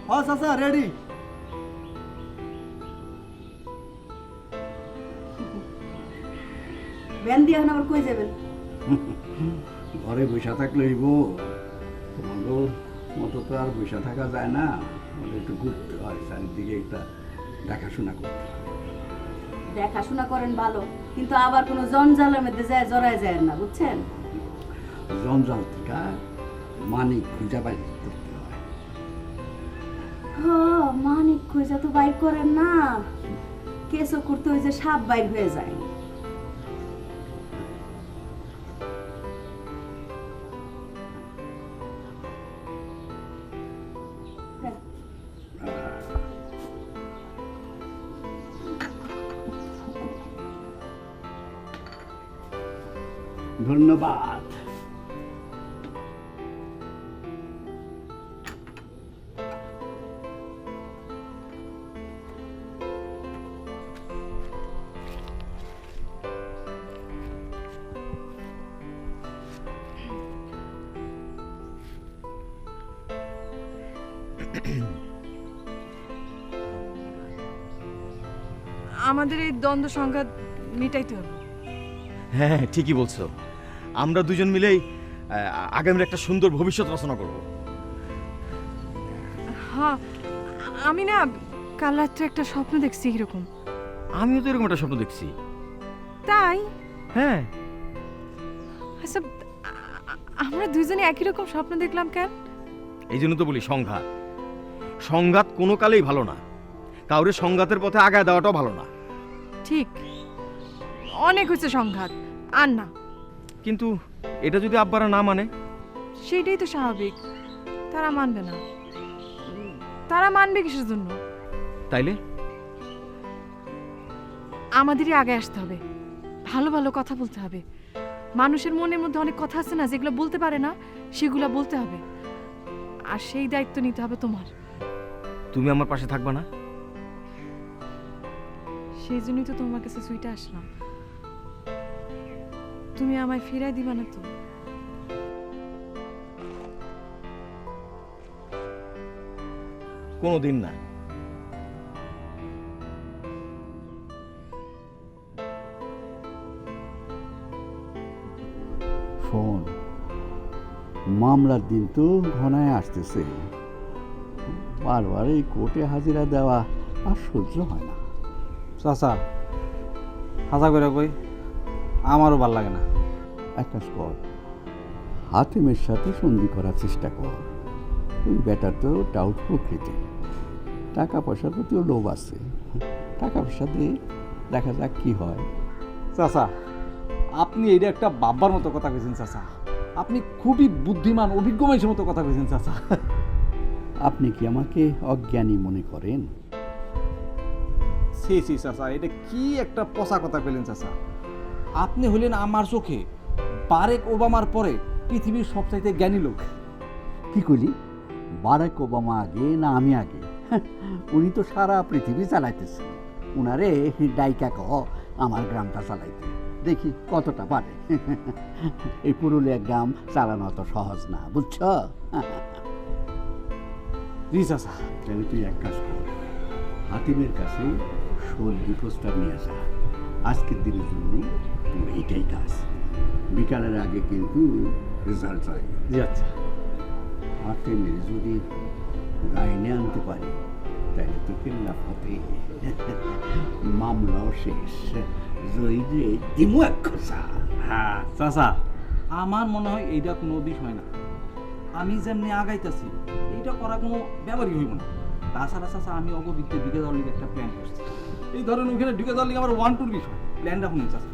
হ্যাঁ চাচা, রেডি। ভ্যান দিয়ে এখন আবার কই যাবেন? ঘরে বসে থাকলে হইব? তোমাদের মতো তো আর বসে থাকা যায় না, আমাদের একটু ঘুরতে হয়, চারিদিকে একটা দেখাশোনা করতে হয়। দেখাশোনা করেন ভালো, কিন্তু আবার কোনো জঞ্জালের মধ্যে যায় জড়ায় যায় না, বুঝছেন? জঞ্জাল থেকে মানিক খুঁজা বাইর করতে হয়। মানিক খুঁজা তো বাইর করেন না, কেসও করতে ওই যে সাপ বাইর হয়ে যায়। ধন্যবাদ। আমাদের এই দ্বন্দ্ব সংঘাত মিটাইতে হবে। হ্যাঁ হ্যাঁ, ঠিকই বলছো। আমরা দুজন মিলেই আগামীর একটা সুন্দর ভবিষ্যৎ রচনা করব। হ্যাঁ, আমি না কাল রাত্রে একটা স্বপ্ন দেখছি এরকম। আমিও তো এরকম একটা স্বপ্ন দেখছি। তাই? হ্যাঁ। আচ্ছা, আমরা দুজনে একই রকম স্বপ্ন দেখলাম কেন? এই জন্য তো বলি সংঘাত। সংঘাত কোনো কালেই ভালো না, কাউরে সংঘাতের পথে আগায় দেওয়াটাও ভালো না। ঠিক, অনেক হচ্ছে সংঘাত, আর না। কিন্তু এটা যদি আব্বারা না মানে? সেটাই তো স্বাভাবিক, তারা মানবে না। তারা মানবে কিসের জন্য? তাইলে আমাদেরই আগে আসতে হবে, ভালো ভালো কথা বলতে হবে। মানুষের মনের মধ্যে অনেক কথা আছে না, যেগুলো বলতে পারে না, সেগুলো বলতে হবে। আর সেই দায়িত্ব নিতে হবে তোমার। তুমি আমার পাশে থাকবা না? সেই জন্যই তো তোমার কাছে সুইটা আসলাম। তুমি আমায় ফিরাই দিবা না তো? কোনোদিন না। শোন, মামলার দিন তো ঘনায় আসতেছে, বারবার এই কোর্টে হাজিরা দেওয়া আর সহ্য হয় না। চাচা হাজা করে কই, আমারও ভাল লাগে না। এক কাজ কর, হাতিমের সাথে সন্ধি করার চেষ্টা কর। ওই ব্যাটার তো ডাউট প্রকৃতি, টাকা পয়সার প্রতিও লোভ আছে। টাকা পয়সা দিয়ে দেখা যাক কি হয়। চাচা, আপনি এইটা একটা বাবার মতো কথা কইছেন চাচা। আপনি খুবই বুদ্ধিমান অভিজ্ঞ মানুষের মতো কথা কইছেন চাচা। আপনি কি আমাকে অজ্ঞানী মনে করেন? সি সি চাচা, এটা কি একটা পচা কথা কইলেন চাচা। আপনি হলেন আমার চোখে বারেক ওবামার পরে পৃথিবীর সবচাইতে জ্ঞানী লোক। কি কইলি? বারাক ওবামা আগে না আমি আগে? উনি তো সারা পৃথিবী চালাইতেছেন। উনারে ডাইকা কহ আমার গ্রামটা চালাইতে, দেখি কতটা পারে। এই পুরুলিয়া গ্রাম চালানো তো সহজ না, বুঝছ? জি চাচা। তাহলে তুই এক কাজ কর, হাতিমের কাছে সলগি প্রস্তাব নিয়ে আসা। আজকের দিনের জন্য তোর এইটাই কাজ। বিকালের আগে কিন্তু রেজাল্ট চাই। জি আচ্ছা। হাতিমের যদি লাইনে আনতে পারি তাহলে তো কেল্লা ফতে, মামলাও শেষ, জয়ীরে দিমু এক খোঁচা। হ্যাঁ চাচা, আমার মনে হয় এইটা কোনো বিষয় না। আমি যেমনি আগাইতেছি এইটা করা কোনো ব্যাপারই হইব না। তাছাড়া চাচা, আমি অগবিত্তে ঢুকে যাওয়ার লিগে একটা প্ল্যান করছি। এই ধরেন ওইখানে ঢুকে যাওয়ার লিগে আমার 1-2 বিষয় প্ল্যানটা শুনুন চাচা।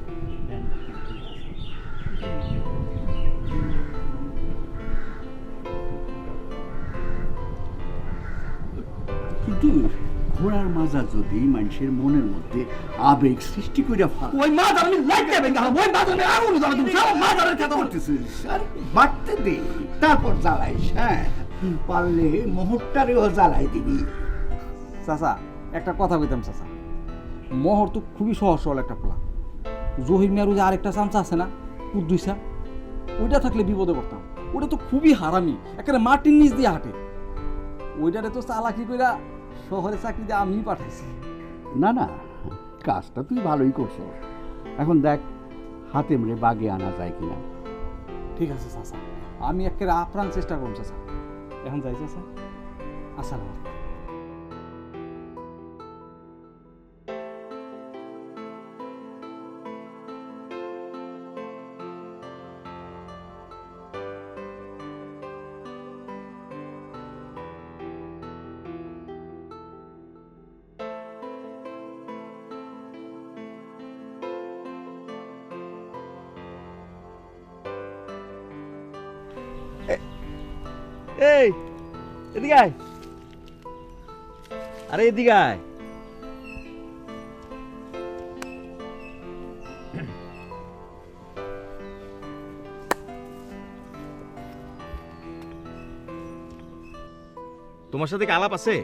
কিন্তু ঘোড়ার মাজা যদি মানুষের মনের মধ্যে আবেগ সৃষ্টি করে ফেলে, ওই মা আমি লাইট দেবেন না, ওই মা আমি আগুন জ্বালাতে সব মা জ্বালাতে কথা করতেছিস আর বাড়তে দে, তারপর জ্বালাইস। হ্যাঁ, পারলে মোহরটারেও জ্বালাই দিবি। চাচা একটা কথা কইতাম চাচা, মোহর তো খুবই সহজ সরল একটা প্ল্যান। জহির মিয়ার যে আরেকটা চামচা আছে না, কুদ্দুইসা, ওইটা থাকলে বিপদে পড়তাম। ওটা তো খুবই হারামি, একেবারে মাটির নিচ দিয়ে হাঁটে। ওইটারে তো চালাকি কইরা শহরে চাকরি দিয়ে আমিই পাঠাইছি। না না, কাজটা তুই ভালোই করছ। এখন দেখ হাতেম রে বাগে আনা যায় কিনা। ঠিক আছে চাচা, আমি একেবারে আপ্রাণ চেষ্টা করব চাচা। এখন যাই চাচা, আসসালামু আলাইকুম। এই এদিকে আয়, আরে এদিকে আয়। তোমার সাথে কি আলাপ আছে?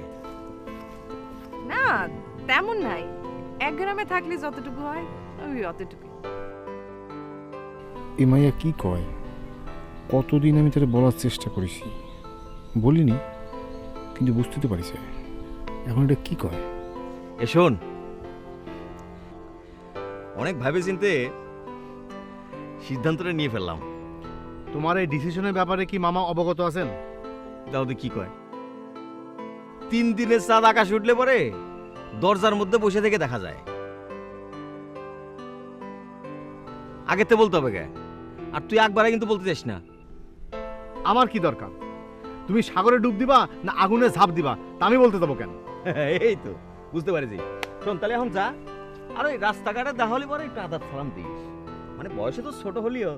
না, তেমন নাই। এক গ্রামে থাকলে যতটুকু হয় ওই অতটুকু। এ মাইয়া কি কয়? কতদিন আমি তারে বলার চেষ্টা করেছি, বলিনি, কিন্তু বুঝতে তো পারিস এখন এটা কি কয়। এ শোন, অনেক ভাবে চিনতে সিদ্ধান্তটা নিয়ে ফেললাম। তোমার এই ডিসিশনের ব্যাপারে কি মামা অবগত আছেন? দাউদি কি কয়, 3 দিনের চাঁদ আকাশে উঠলে পরে দরজার মধ্যে বসে থেকে দেখা যায়। আগেতে বলতে হবে গে, আর তুই একবারে কিন্তু বলতে চাস না। আমার কি দরকার? তুমি সাগরে ডুব দিবা না আগুনে ঝাঁপ দিবা তা আমি বলতে দেবো কেন? এই তো বুঝতে পারিছি। শোন তাহলে এখন যা, আর ওই রাস্তাঘাটে দেখা হলে পরে একটু আদাব সালাম দিস। মানে বয়সে তো ছোট হলেও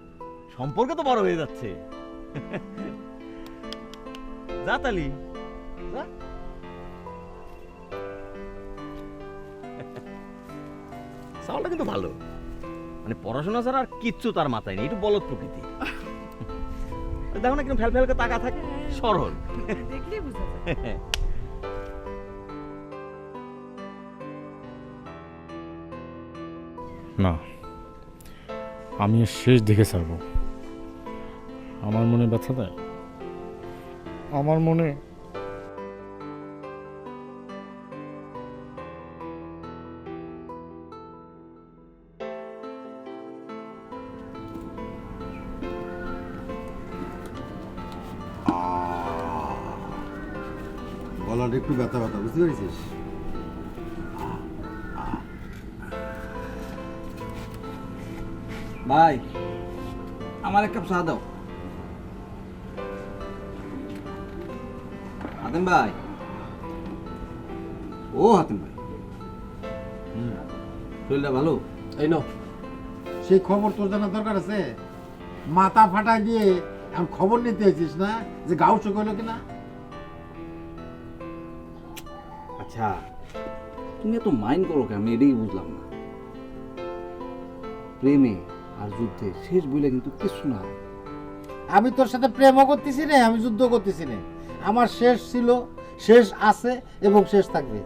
সম্পর্ক তো বড় হয়ে যাচ্ছে। যা তালি যা। সাওয়ালটা কিন্তু ভালো, মানে পড়াশোনা ছাড়া আর কিচ্ছু তার মাথায় নেই, একটু বলদ প্রকৃতি। দেখো না কিরকম ফেল ফেল করে তাকা থাকে, সরল। দেখলেই বুঝা যায়। না, আমি এর শেষ দেখে ছাড়বো। আমার মনে ব্যথা দেয়, আমার মনে গলাটা একটু ব্যথা ব্যথা, বুঝতে পেরেছিস? ভাই আমার এক কাপ চা দাও। হাতেম ভাই, ও হাতেম ভাই, শরীরটা ভালো? এই নাও, সেই খবর তোর জানার দরকার আছে? মাথা ফাটাই দিয়ে এখন খবর নিতে এসেছিস না যে গাও চোখ হলো কিনা? আচ্ছা তুমি এত মাইন্ড করো কেন, আমি এটাই বুঝলাম না। প্রেমে আর যুদ্ধে শেষ বইলে কিন্তু কিছু না। আমি তোর সাথে প্রেমও করতেছি না, আমি যুদ্ধ করতেছি না। আমার শেষ ছিল, শেষ আছে এবং শেষ থাকবে।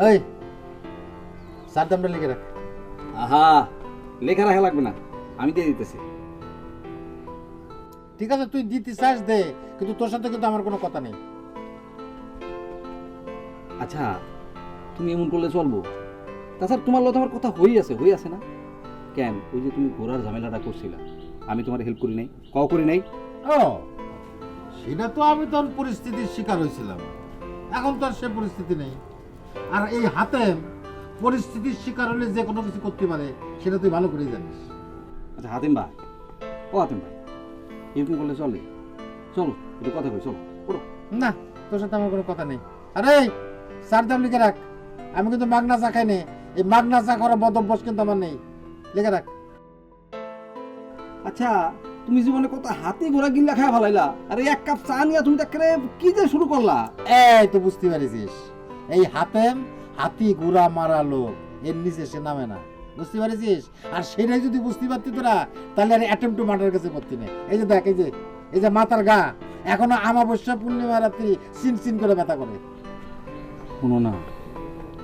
এই স্যার দামটা লিখে রাখ। আহা, লেখা রাখা লাগবে না, আমি দিয়ে দিতেছি। ঠিক আছে, তুই দিতে চাস দে, কিন্তু তোর সাথে কিন্তু আমার কোনো কথা নেই। আচ্ছা তুমি এমন করলে চলবো? তাছাড়া তোমার লোক আমার কথা হয়ে আছে না? কেন ওই যে তুমি ঘোরার ঝামেলাটা করছিলা, আমি তোমার হেল্প করি নাই? করি নাই? ও সেটা তো আমি তোর পরিস্থিতির শিকার হয়েছিলাম, এখন তো আর সে পরিস্থিতি নেই। আর এই হাতে পরিস্থিতির শিকার হলে যে কোনো কিছু করতে পারে সেটা তুই ভালো করেই জানিস। আচ্ছা হাতেম ভাই, ও হাতেম ভাই, এরকম করলে চলে? চলো একটু কথা কই, চলো ওঠো। না, তোর সাথে আমার কোনো কথা নেই। আরে স্যার দাম লিখে রাখ, আমি কিন্তু মাগনা চা খাই নে। এই মাগনা চা করার বদ অভ্যাস কিন্তু আমার নেই, লিখে রাখ। আচ্ছা তুমি জীবনে কত হাতি ঘোড়া গিল্লা খায় ভালাইলা, আর এই এক কাপ চা নিয়ে তুমি তাকে কি যে শুরু করলা? এই তো বুঝতে পারিস, এই হাতেম হাতি ঘোড়া মারা লোক, এর নিচে সে নামে না, বুঝতে পারিস? আর সেটাই যদি বুঝতে পারতি তোরা, তাহলে আর অ্যাটেম্প টু মার্ডার কাছে করতি না। এই যে দেখ, এই যে মাথার গা এখনো আমাবস্যা পূর্ণিমা রাত্রি সিন সিন করে ব্যথা করে। শোনো না,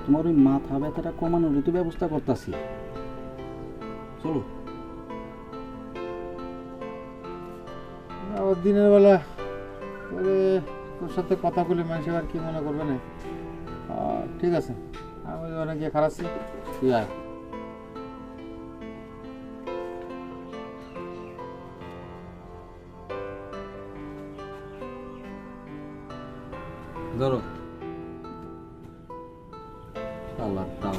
তোমার ওই মাথা ব্যথাটা কমানোর তো ব্যবস্থা করতেছি, চলো। আবার দিনের বেলা তোর সাথে কথা বলে মানুষ আবার কি মনে করবে না? ঠিক আছে, আমি অনেক গিয়ে খারাপছি, তুই আয়। ধরো আল্লাহ দাও।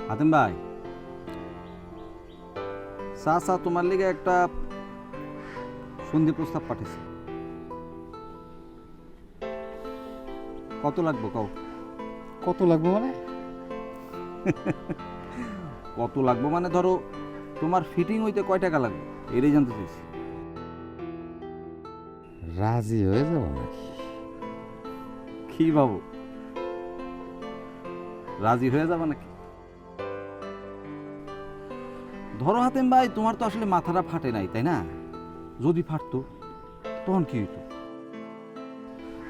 হাতেম ভাই, চাচা তোমার লিগে একটা সন্ধি প্রস্তাব পাঠিয়েছে। কত লাগবে কও? কত লাগবে মানে? কত লাগবে মানে ধরো তোমার ফিটিং হইতে কয় টাকা লাগবে এটাই জানতে চাইছি। রাজি হয়ে যাবো নাকি? কি ভাবো, রাজি হয়ে যাবে নাকি? ধরো হাতেম ভাই, তোমার তো আসলে মাথাটা ফাটে নাই, তাই না? যদি ফাটতো তখন কি হইতো?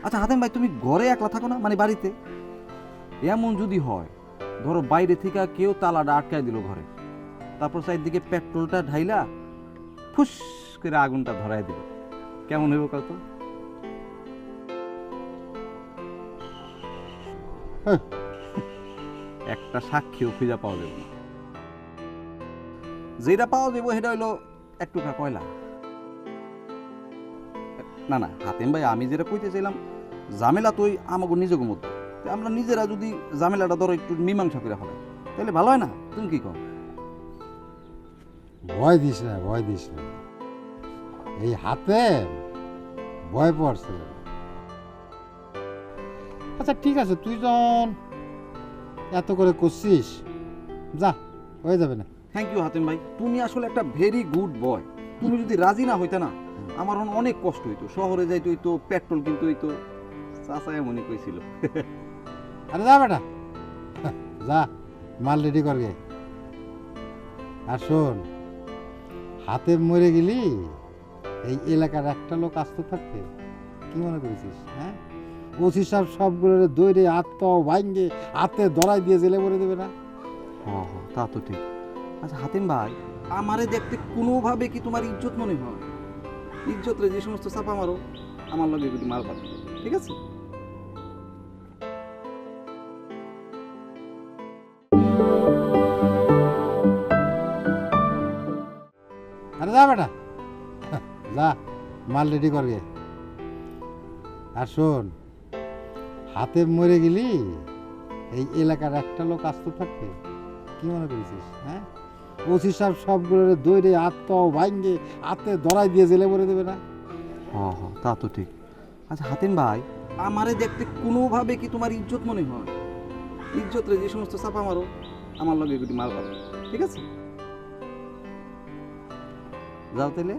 আচ্ছা হাতেম ভাই, তুমি ঘরে একলা থাকো না, মানে বাড়িতে? এমন যদি হয়, ধরো বাইরে থেকে কেউ তালাটা আটকায় দিল ঘরে, তারপর চারদিকে পেট্রোলটা ঢাইলা ফুস করে আগুনটা ধরায় দিল, কেমন হইব কত? একটা সাক্ষীও খুঁজে পাওয়া যাবে না। যেটা পাওয়া যাবো সেটা হইলো এক টুকরা কয়লা। না না হাতেম ভাই, আমি যেটা কইতে চাইলাম, ঝামেলা তো আমাকে নিজের মধ্যে, আমরা নিজেরা যদি ঝামেলাটা ধরো একটু মীমাংসা করে ফেলাই, তাহলে ভালো হয় না? তুমি কি কও? ভয় দিস না, ভয় দিস না, এই হাতে ভয় পড়ছে। আচ্ছা ঠিক আছে, তুই যখন এত করে করছিস, যা, হয়ে যাবে না। থ্যাংক ইউ হাতেম ভাই, তুমি আসলে একটা ভেরি গুড বয়। তুমি যদি রাজি না হইতে না, আমার অনেক কষ্ট হইতো, শহরে যাইতে হইতো, পেট্রোল কিনতে হইতো। চাচা এমনই কইছিল। আরে যা বেটা, যা মাল রেডি করবে। আর শোন, হাতে মরে গেলি এই এলাকার একটা লোক আসতে থাকবে, কি মনে করেছিস? হ্যাঁ, ওসি সাহেব সবগুলো দৌড়ে আত্ম ভাঙ্গে হাতে ধরাই দিয়ে জেলে ভরে দেবে না? হ্যাঁ হ্যাঁ, তা তো ঠিক। আচ্ছা হাতেম ভাই, আমারে দেখতে কোনোভাবে কি তোমার ইজ্জত মনে হয়? ইজ্জত রে যে সমস্ত চাপা মারো, আমার লগে যদি মাল পাবে, ঠিক আছে? আরে যা বেটা, যা মাল রেডি করবে। আর শোন, হাতে মরে গেলি এই এলাকার একটা লোক আসতে থাকবে, কি মনে করেছিস? হ্যাঁ, ওসি সাহেব সবগুলো দৌড়ে আত্ম ভাঙ্গে হাতে ধরাই দিয়ে জেলে ভরে দেবে না? হ্যাঁ হ্যাঁ, তা তো ঠিক। আচ্ছা হাতেম ভাই, আমারে দেখতে কোনোভাবে কি তোমার ইজ্জত মনে হয়? ইজ্জত রে যে সমস্ত চাপা মারো, আমার লগে যদি মাল পাবে, ঠিক আছে? যাও তাহলে।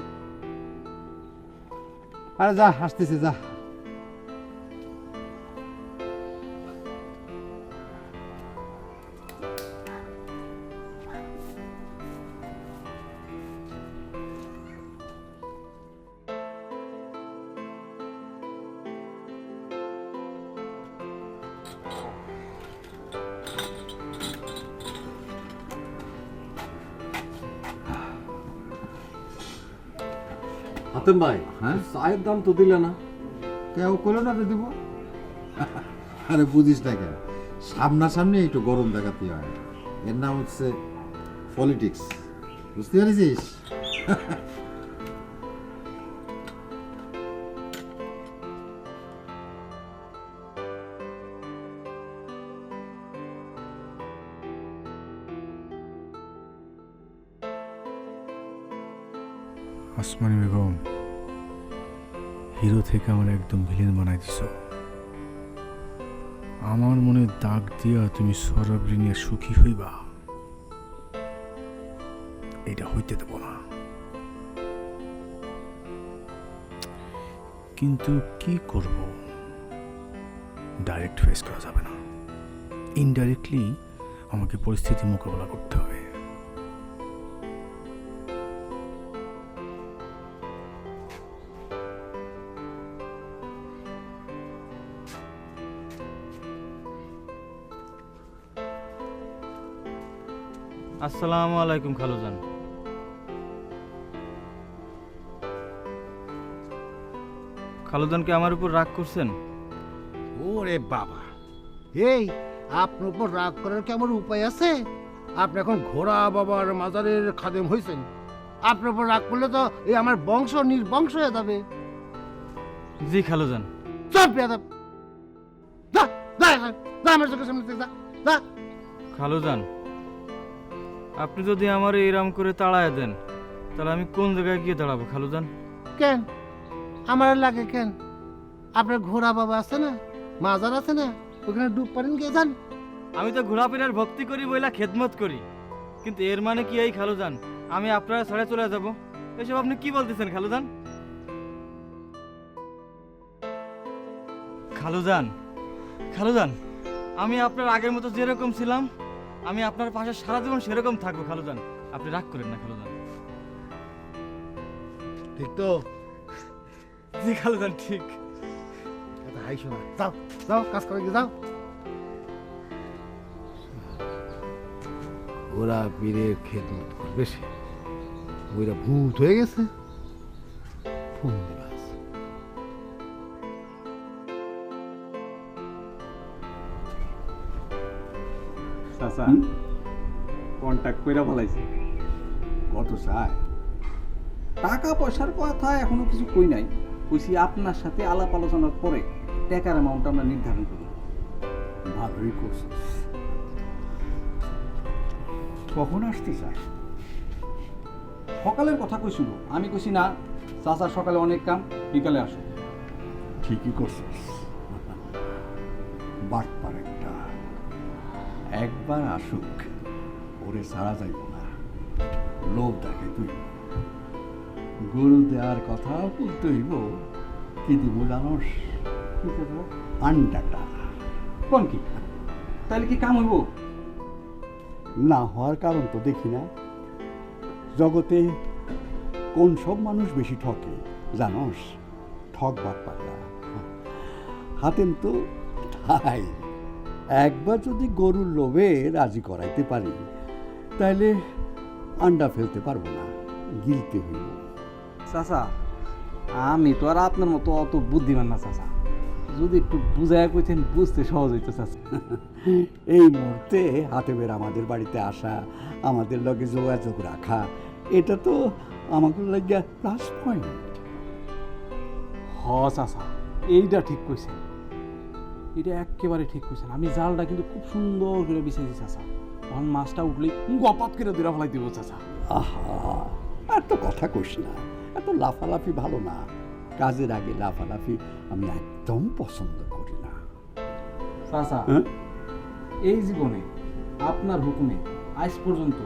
আরে যা, আসতেছি, যা। হাতেম ভাই, হ্যাঁ চায়ের দাম তো দিলে না। কেউ করলো না তো দিব? আরে বুঝিস না কেন, সামনাসামনি একটু গরম দেখাতে হয়, এর নাম হচ্ছে পলিটিক্স, বুঝতে পারছিস? আসমানি বেগম, হিরো থেকে আমার একদম ভিলেন বানাই দিছ। আমার মনে দাগ দিয়া তুমি সরবরি নিয়ে সুখী হইবা, এটা হইতে দেব না। কিন্তু কি করব, ডাইরেক্ট ফেস করা যাবে না, ইনডাইরেক্টলি আমাকে পরিস্থিতি মোকাবেলা করতে হবে। আসসালামু আলাইকুম খালুজান। খালুজানকে আমার উপর রাগ করছেন? ওরে বাবা, এই আপনার উপর রাগ করার কি আমার উপায় আছে? আপনি এখন ঘোড়া বাবার মাজারের খাদেম হয়েছেন, আপনার উপর রাগ করলে তো এই আমার বংশ নির্বংশ হয়ে যাবে। জি খালুজান। চল বেয়াদব, যা যা যা আমার চোখের সামনে থেকে, যা যা। খালুজান, আপনি যদি আমার এরাম করে তাড়ায় দেন, তাহলে আমি কোন জায়গায় গিয়ে দাঁড়াবো খালুজান? কেন আমার লাগে কেন? আপনার ঘোড়া বাবা আছে না, মাজার আছে না, ওখানে ডুব পারেন, গিয়ে যান। আমি তো ঘোড়াপিরার ভক্তি করি বইলা খেদমত করি, কিন্তু এর মানে কি এই খালুজান আমি আপনারা ছাড়া চলে যাব? এসব আপনি কি বলতেছেন খালুজান? খালুজান, খালুজান, আমি আপনার আগের মতো যেরকম ছিলাম আমি আপনার পাশে সারা জীবন সেরকম থাকবো খালুজান। আপনি রাগ করেন না খালুজান। ঠিক তো? জি খালুজান ঠিক। হাই শোনা, যাও যাও কাজ করে গিয়ে যাও। ওরা পীরের খেদমত করবে, সে ওইরা ভূত হয়ে গেছে। ফোন দিবা। চাচা কন্টাক্ট কইরা ফলাইছে। কত চায়? টাকা পয়সার কথা এখনো কিছু কই নাই, কইছি আপনার সাথে আলাপ আলোচনার পরে টাকার অ্যামাউন্ট আমরা নির্ধারণ করি। ভালোই করছিস। কখন আসতে চায়? সকালের কথা কইছিল, আমি কইছি না চাচার সকালে অনেক কাম, বিকালে আসো। ঠিকই করছিস। বাটপার একটা, একবার আসুক ওরে সারা যাইব না, লোভ দেখে তুই। গরু দেওয়ার কথা বলতে হইব, কি দিব জানোস? আন্ডাটা। কোন কি? তাহলে কি কাম হইব? না হওয়ার কারণ তো দেখি না। জগতে কোন সব মানুষ বেশি ঠকে জানোস? ঠক বাটপাররা। হাতেম তো তাই। একবার যদি গরুর লোভে রাজি করাইতে পারি তাহলে আন্ডা ফেলতে পারবো না, গিলতে হইব। চাচা আমি তো আর আপনার মতো অত বুদ্ধিমান না চাচা, যদি একটু বুঝাইয়া কইতেন বুঝতে সহজ হইতো চাচা। এই মুহূর্তে হাতেমের আমাদের বাড়িতে আসা, আমাদের লগে যোগাযোগ রাখা, এটা তো আমাদের লাগিয়া প্লাস পয়েন্ট। হ চাচা, এইটা ঠিক কইছেন, এটা একেবারে ঠিক কইছেন। আমি জালটা কিন্তু খুব সুন্দর করে বিছাইছি চাচা, তখন মাছটা উঠলেই গপাত করে দূরে ফেলাই দিব চাচা। আহা, এত কথা কইস না, এত লাফালাফি ভালো না। কাজের আগে লাফালাফি আমি একদম পছন্দ করি না চাচা। এই জীবনে আপনার হুকুমে আজ পর্যন্ত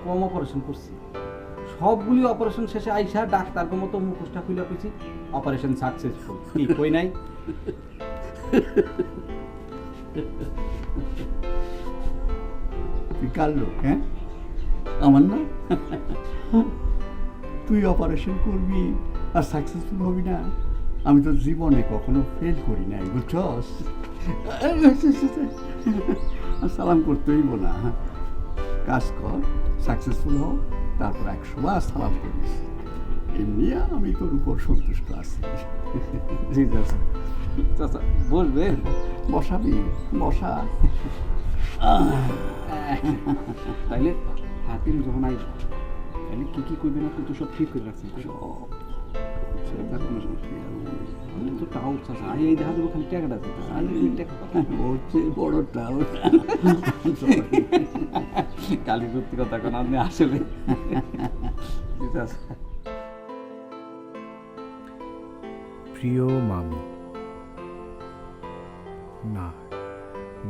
কম অপারেশন করছি, সবগুলি অপারেশন শেষে আইসা ডাক্তার মতো মুখোশটা খুলে কইছি অপারেশন সাকসেসফুল। কি কই নাই? বিকাল লোক, হ্যাঁ আমার না? তুই অপারেশন করবি আর সাকসেসফুল হবি না? আমি তো জীবনে কখনো ফেল করি নাই, বুঝছস? সালাম করতে হইব না, কাজ কর, সাকসেসফুল হ, তারপর 100 বার সালাম করিস। এমনি আমি তোর উপর সন্তুষ্ট আছি। জি চাচা। চাচা বসবে? বসাবি, বসা। তাইলে হাতিম যখন আইব তাহলে কি কি করবে না, তুই তো সব ঠিক করে রাখছিস। তো টাও চাচা, এই দেখা দেবো খালি টাকাটা হচ্ছে বড় টাও। কালি সত্যি কথা কোন আপনি আসলে। প্রিয় মামি, না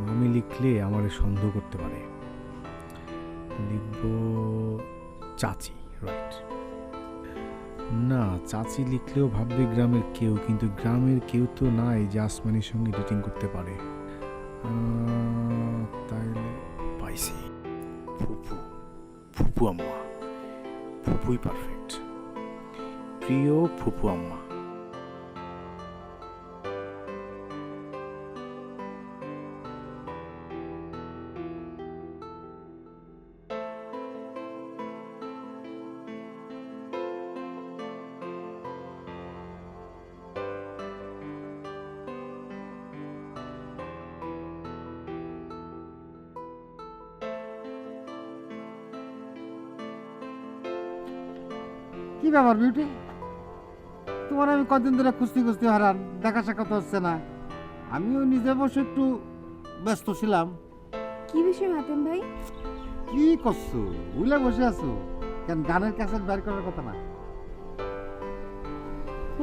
মামি লিখলে আমারে সন্দেহ করতে পারে, লিখব চাচি। রাইট, না চাচি লিখলেও ভাববে গ্রামের কেউ, কিন্তু গ্রামের কেউ তো নাই যে আসমানির সঙ্গে ডেটিং করতে পারে। তাইলে পাইছি, ফুপু, ফুপু আম্মা, ফুপুই পারফেক্ট। প্রিয় ফুপু আম্মা, কি ব্যাপার বিউটি, তোমার আমি কদিন ধরে খুঁজতে খুঁজতে হারান, দেখা সাক্ষাৎ হচ্ছে না। আমিও নিজে বসে একটু ব্যস্ত ছিলাম। কি বিষয় হাতেম ভাই? কি করছো, বুঝলে বসে আছো কেন? গানের ক্যাসেট বের করার কথা না?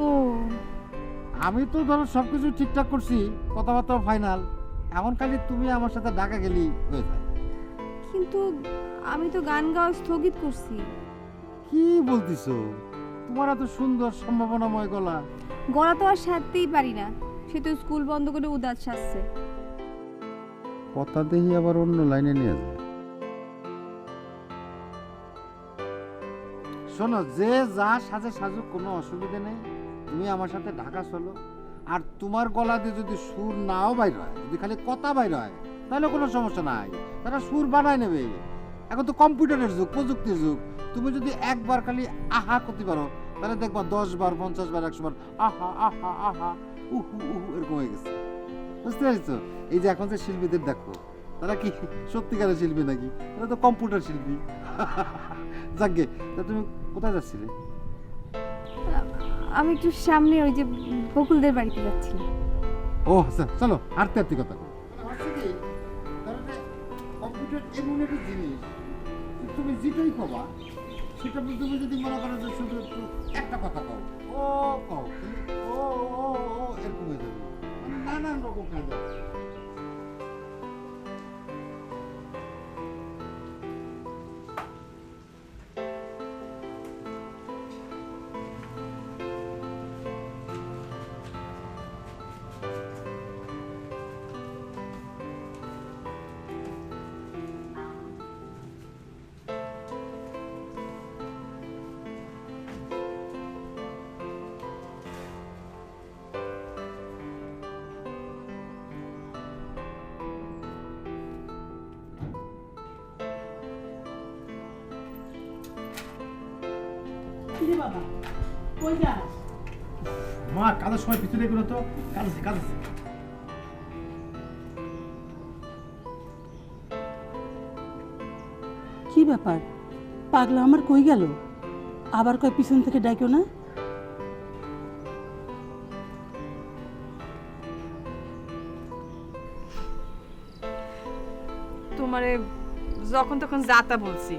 ও, আমি তো ধরো সবকিছু ঠিকঠাক করছি, কথাবার্তা ফাইনাল, এমন খালি তুমি আমার সাথে ঢাকা গেলি হয়ে যায়। কিন্তু আমি তো গান গাওয়া স্থগিত করছি। কি বলতিছো? তোমার এত সুন্দর সম্ভাবনাময় গলা। গলা তো আর সারতেই পারি না, সে তো স্কুল বন্ধ করে উদাস সাজছে। কথা দেখি আবার অন্য লাইনে নিয়ে যায়। শোনো, যে যা সাজে সাজুক, কোনো অসুবিধা নেই। তুমি আমার সাথে ঢাকা চলো। আর তোমার গলা দিয়ে যদি সুর নাও বাইর হয়, যদি খালি কথা বাইর হয়, তাহলে কোনো সমস্যা নাই, তারা সুর বানায় নেবে। এখন তো কম্পিউটারের যুগ, প্রযুক্তির যুগ। তুমি যদি একবার খালি আহা করতে পারো, তাহলে দেখবা 10 বার, 50 বার, 100 বার আহা আহা আহা উহু উহু এরকম হয়ে গেছে। বুঝতে পারছো? এই যে এখন যে শিল্পীদের দেখো, তারা কি সত্যিকারের শিল্পী নাকি? তারা তো কম্পিউটার শিল্পী। যাকে, তা তুমি কোথায় যাচ্ছিলে? আমি একটু সামনে ওই যে বকুলদের বাড়িতে যাচ্ছিলাম। ও আচ্ছা, চলো আরতে আরতি কথা কো। কম্পিউটার এমন একটা জিনিস, তুমি যেটাই কবা সেটা তুমি যদি মনে করো যে শুধু একটু একটা কথা কও, ও কও, ও ও ও এরকম হয়ে যাবে, নানান রকম কাজ আছে। কিরে বাবা, কই যাস? মা, কাজের সময় পিছনে এগুলো তো কাজ আছে, কাজ আছে। কি ব্যাপার, পাগলা আমার কই গেল? আবার কয় পিছন থেকে ডাইকো না? তোমারে যখন তখন যাতা বলছি,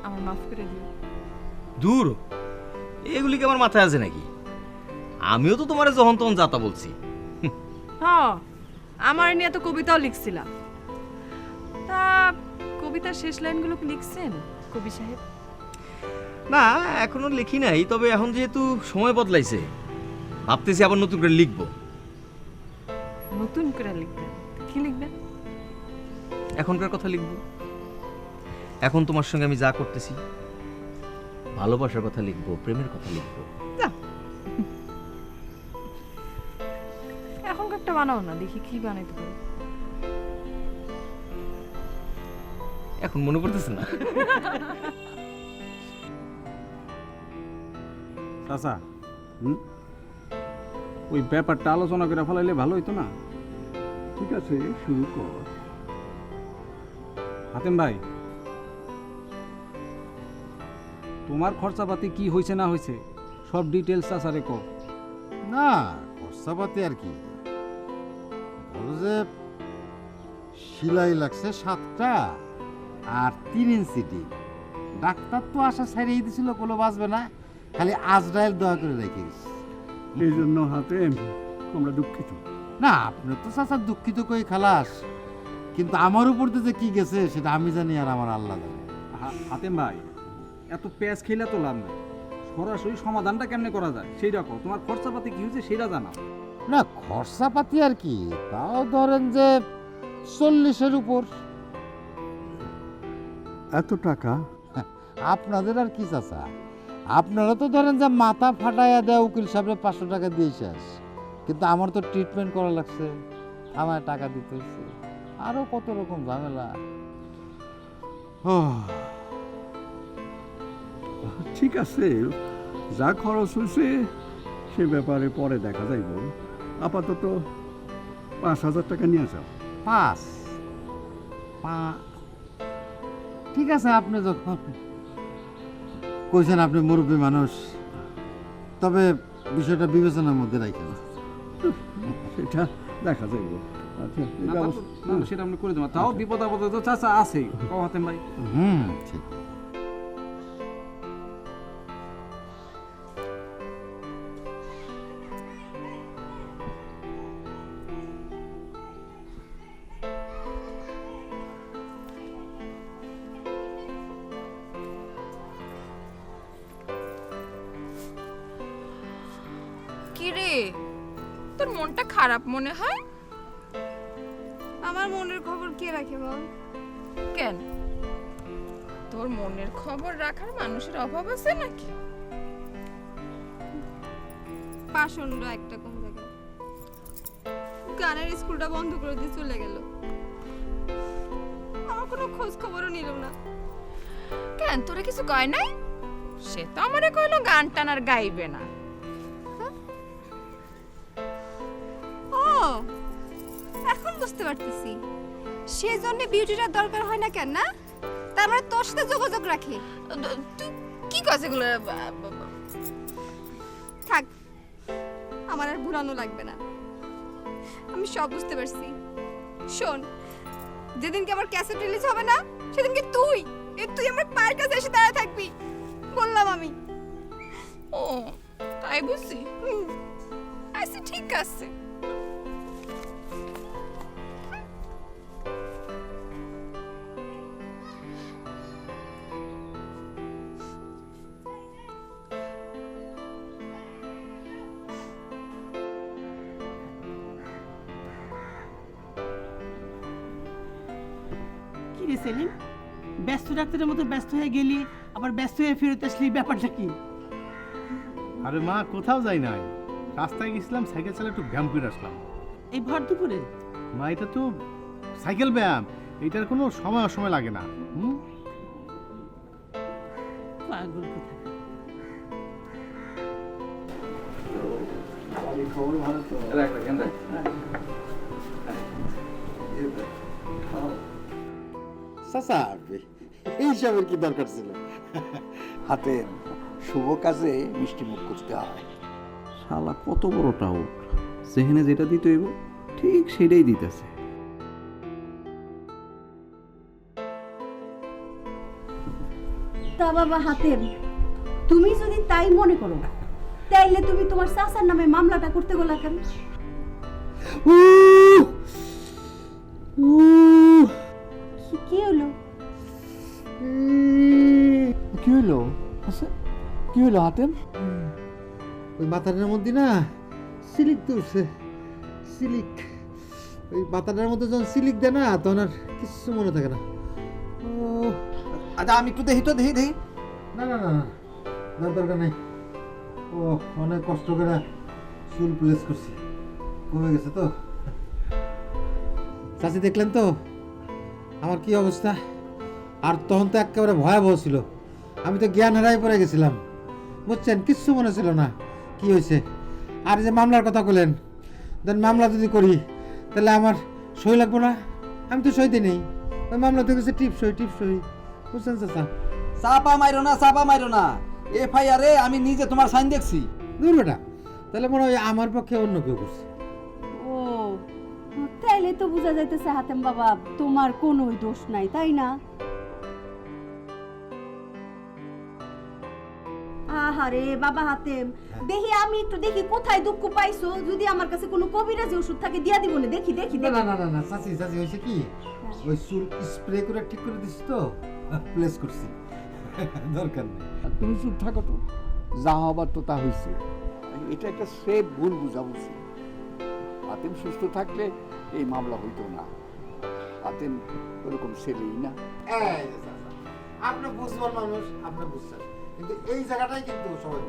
আমার মাফ করে দিও। দূর, এগুলি কি আমার মাথায় আছে নাকি? আমিও তো তোমার যখন তখন যাতা বলছি। হ্যাঁ, আমার নিয়ে তো কবিতাও লিখছিলাম। তা কবিতার শেষ লাইনগুলো কি লিখছেন কবি সাহেব? না, এখনো লিখি নাই, তবে এখন যেহেতু সময় বদলাইছে, ভাবতেছি আবার নতুন করে লিখবো। নতুন করে লিখবেন? কি লিখবেন? এখনকার কথা লিখবো। এখন তোমার সঙ্গে আমি যা করতেছি, ভালোবাসার কথা লিখবো, প্রেমের কথা লিখবো। এখনকারটা বানাও না, দেখি কি বানাইতে পারো। এখন মনে পড়তেছে না। চাচা, ওই ব্যাপারটা আলোচনা করে ফেলাইলে ভালো হইতো না? ঠিক আছে, শুরু কর। হাতেম ভাই, তোমার খরচাপাতি কি হয়েছে না হয়েছে সব ডিটেলস চাচারে কো। না, খরচাপাতি আর কি, ধরো যে সিলাই লাগছে 7টা আর 3 ইঞ্চি ডিম। ডাক্তার তো আশা ছাড়িয়ে দিছিল, কোনো বাঁচবে না, খালি আজরাইল দোয়া করে রেখে গেছে। এই জন্য হাতেম আমরা দুঃখিত। না, আপনি তো চাচা দুঃখিত কই খালাস, কিন্তু আমার উপর দিয়ে যে কি গেছে সেটা আমি জানি আর আমার আল্লাহ জানে। হাতেম ভাই, এত প্যাঁচ খেলে তো লাভ নাই, সরাসরি সমাধানটা কেমনে করা যায় সেইটা কো। তোমার খরচাপাতি কি হয়েছে সেটা জানাও। না, খরচাপাতি আর কি, তাও ধরেন যে 40-এর উপর। এত টাকা? আপনাদের আর কি চাচা, আপনারা তো ধরেন যে মাথা ফাটাইয়া দেয় উকিল সাহেবের 500 টাকা দিয়ে শেষ, কিন্তু আমার তো ট্রিটমেন্ট করা লাগছে, আমার টাকা দিতে হচ্ছে, আরো কত রকম ঝামেলা। ঠিক আছে, যা খরচ হয়েছে সে ব্যাপারে পরে দেখা যাইব। আপাতত 5,000 টাকা নিয়ে যাও। 5? ঠিক আছে, আপনি যখন কইছেন, আপনি মুরব্বী মানুষ, তবে বিষয়টা বিবেচনার মধ্যে রাখেন। সেটা দেখা যাইব। আচ্ছা, এই ব্যবস্থা সেটা আমরা করে দেবো। তাও বিপদ আপদে তো চাচা আছেই, কও হাতেম ভাই। ঠিক। কি রে, তোর মনটা খারাপ মনে হয়? আমার আমার মনের খবর কে রাখে বল? কেন তোর মনের খবর রাখার মানুষের অভাব আছে নাকি? পাষণ্ড একটা কোন জায়গায় গানের স্কুলটা বন্ধ করে দিয়ে চলে গেল, আমার কোনো খোঁজ খবরও নিল না। কেন তোরা কিছু কয় নাই? সে তো আমারে কইলো গান টান আর গাইবে না। ও এখন বুঝতে পারতেছি সেজন্য বিউটিটার দরকার হয় না কেন, না? তার মানে তোর সাথে যোগাযোগ রাখে। তুই কি কাজ এগুলো? থাক, আমার আর ভুলানো লাগবে না, আমি সব বুঝতে পারছি। শোন, যেদিনকে আমার ক্যাসেট রিলিজ হবে না সেদিনকে তুই আমার পায়ের কাছে এসে দাঁড়ায় থাকবি, বললাম আমি। ও তাই বুঝছি, আচ্ছা ঠিক আছে। কি রে সেলিম, ব্যস্ত ডাক্তারের মতো ব্যস্ত হয়ে গেলি, আবার ব্যস্ত হয়ে ফেরত আসলি, ব্যাপারটা কি? আরে মা, কোথাও যাই নাই, রাস্তায় গেছিলাম, সাইকেল চালা একটু ব্যায়াম করে আসলাম। এই ভর দুপুরে? মা, এটা তো সাইকেল ব্যায়াম, এটার কোনো সময় লাগে না। পাগল কথা। খবর ভালো তো? চাচা, এইসবের কি দরকার ছিল? হাতে শুভ কাজে মিষ্টি মুখ করতে হয়। শালা কত বড় টাউট, যেখানে যেটা দিতে হইব ঠিক সেটাই দিতেছে। তা বাবা হাতেম, তুমি যদি তাই মনে করো তাইলে তুমি তোমার চাচার নামে মামলাটা করতে গেলা কেন? কি হলো? কি হইলো? আচ্ছা কি হইলো হাতেম? ওই বাতানের মধ্যে না সিলিক তুলছে, সিলিক। ওই বাতানের মধ্যে যখন সিলিক দেয় না তখন আর কিছু মনে থাকে না। ও আচ্ছা আমি একটু দেখি তো, দেখি। না না না না, দরকার নেই। ও অনেক কষ্ট করে চুল প্লেস করছি, কমে গেছে তো। চাচি দেখলেন তো আমার কি অবস্থা? আর তখন তো একেবারে ভয়াবহ ছিল, আমি তো জ্ঞান হারাই পড়ে গেছিলাম, বুঝছেন? কিচ্ছু মনে ছিল না কি হয়েছে। আর যে মামলার কথা বললেন, দেন মামলা যদি করি তাহলে আমার সই লাগবো না? আমি তো সই দিই নেই, ওই মামলা তো গেছে টিপসই, বুঝছেন চাচা? চাপা মাইরো না, FIR এ আমি নিজে তোমার সাইন দেখছি। দূর বেটা, তাহলে মনে হয় আমার পক্ষে অন্য কেউ করছে। ও তাইলে তো বোঝা যাইতেছে হাতেম বাবা তোমার কোনো দোষ নাই, তাই না? আহারে বাবা হাতেম, দেখি আমি একটু দেখি কোথায় দুঃখ পাইছো, যদি আমার কাছে কোনো কবিরাজি ওষুধ থাকে দিয়া দিব না, দেখি দেখি। না না না না চাচি হয়েছে কি, ওই চুল স্প্রে করে ঠিক করে দিস তো, প্লেস করছি, দরকার নেই। তুমি চুপ থাকো তো, যা হবার তো তা হয়েছে। এটা একটা সেফ ভুল বুঝাবুঝি। হাতেম সুস্থ থাকলে এই মামলা হইতো না। হাতেম ওরকম ছেলেই না। আপনি বুঝবার মানুষ, আপনি বুঝছেন, কিন্তু এই জায়গাটাই কিন্তু সবাই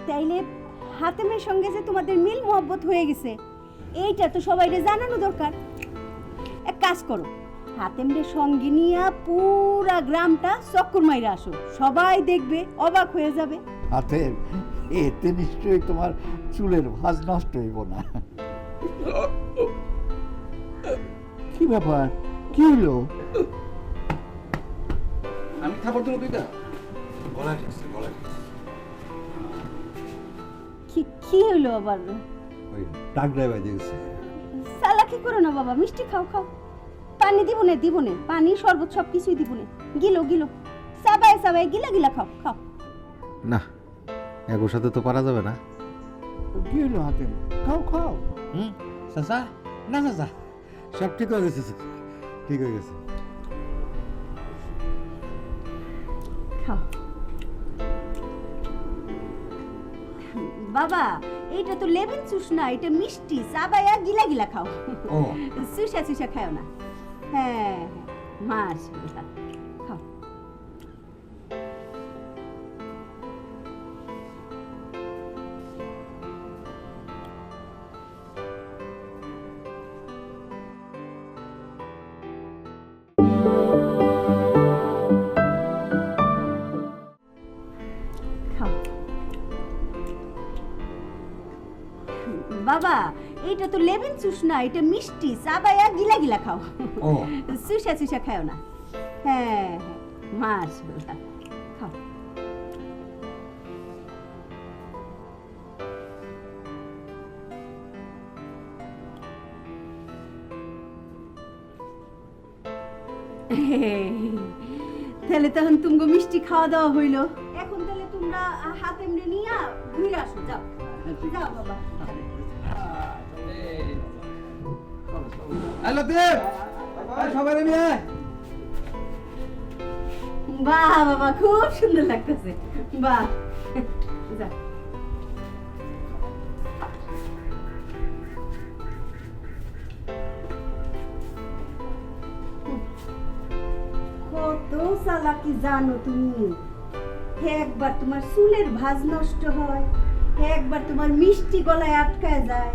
তাইলে হাতেমের সঙ্গে যে তোমাদের মিল মোহব্বত হয়ে গেছে এইটা তো সবাইকে জানানো দরকার। এক কাজ করো, হাতেমদের সঙ্গে নিয়ে পুরা গ্রামটা চক্কর মাইরা আসো, সবাই দেখবে, অবাক হয়ে যাবে। হাতেম, এতে নিশ্চয়ই তোমার চুলের ভাঁজ নষ্ট হইব না। কি ব্যাপার, কি হলো? আমি খাবার দেবো দুইটা। কি হলো আবার? ওই ট্রাক ড্রাইভার দিয়েছে। চালাকি করো না বাবা, মিষ্টি খাও। পানি দিব না, পানি শরবত সব কিছুই দিব না। গিলো সাবাই গিলা খাও। না, একর সাথে তো পারা যাবে না। কি হলো হাতেম? খাও। চাচা, না চাচা, সব ঠিক হয়ে গেছে, ঠিক হয়ে গেছে। খাও। বাবা এইটা তো লেমন জুস না, এটা মিষ্টি, চাবাইয়া গিলা গিলা খাও। ও চুষা চুষা খাও না। হ্যাঁ মাশাআল্লাহ, খাও। বাবা এইটা তো লেমন জুস না, এটা মিষ্টি, চাবাইয়া গিলা গিলা খাও। ও চুষা চুষা খাও না। হ্যাঁ মাশাআল্লাহ, খাও। তাহলে তখন তুমি মিষ্টি খাওয়া দাওয়া হইলো। এখন তাহলে তোমরা হাতে এমনি নিয়ে ঘুরে আসো, যাও যাও বাবা। সবাই মিলে বাহ বাবা, খুব সুন্দর লাগতেছে। বাহ, যা। কত চালাকি জানো তুমি। একবার তোমার চুলের ভাঁজ নষ্ট হয়, একবার তোমার মিষ্টি গলায় আটকায় যায়।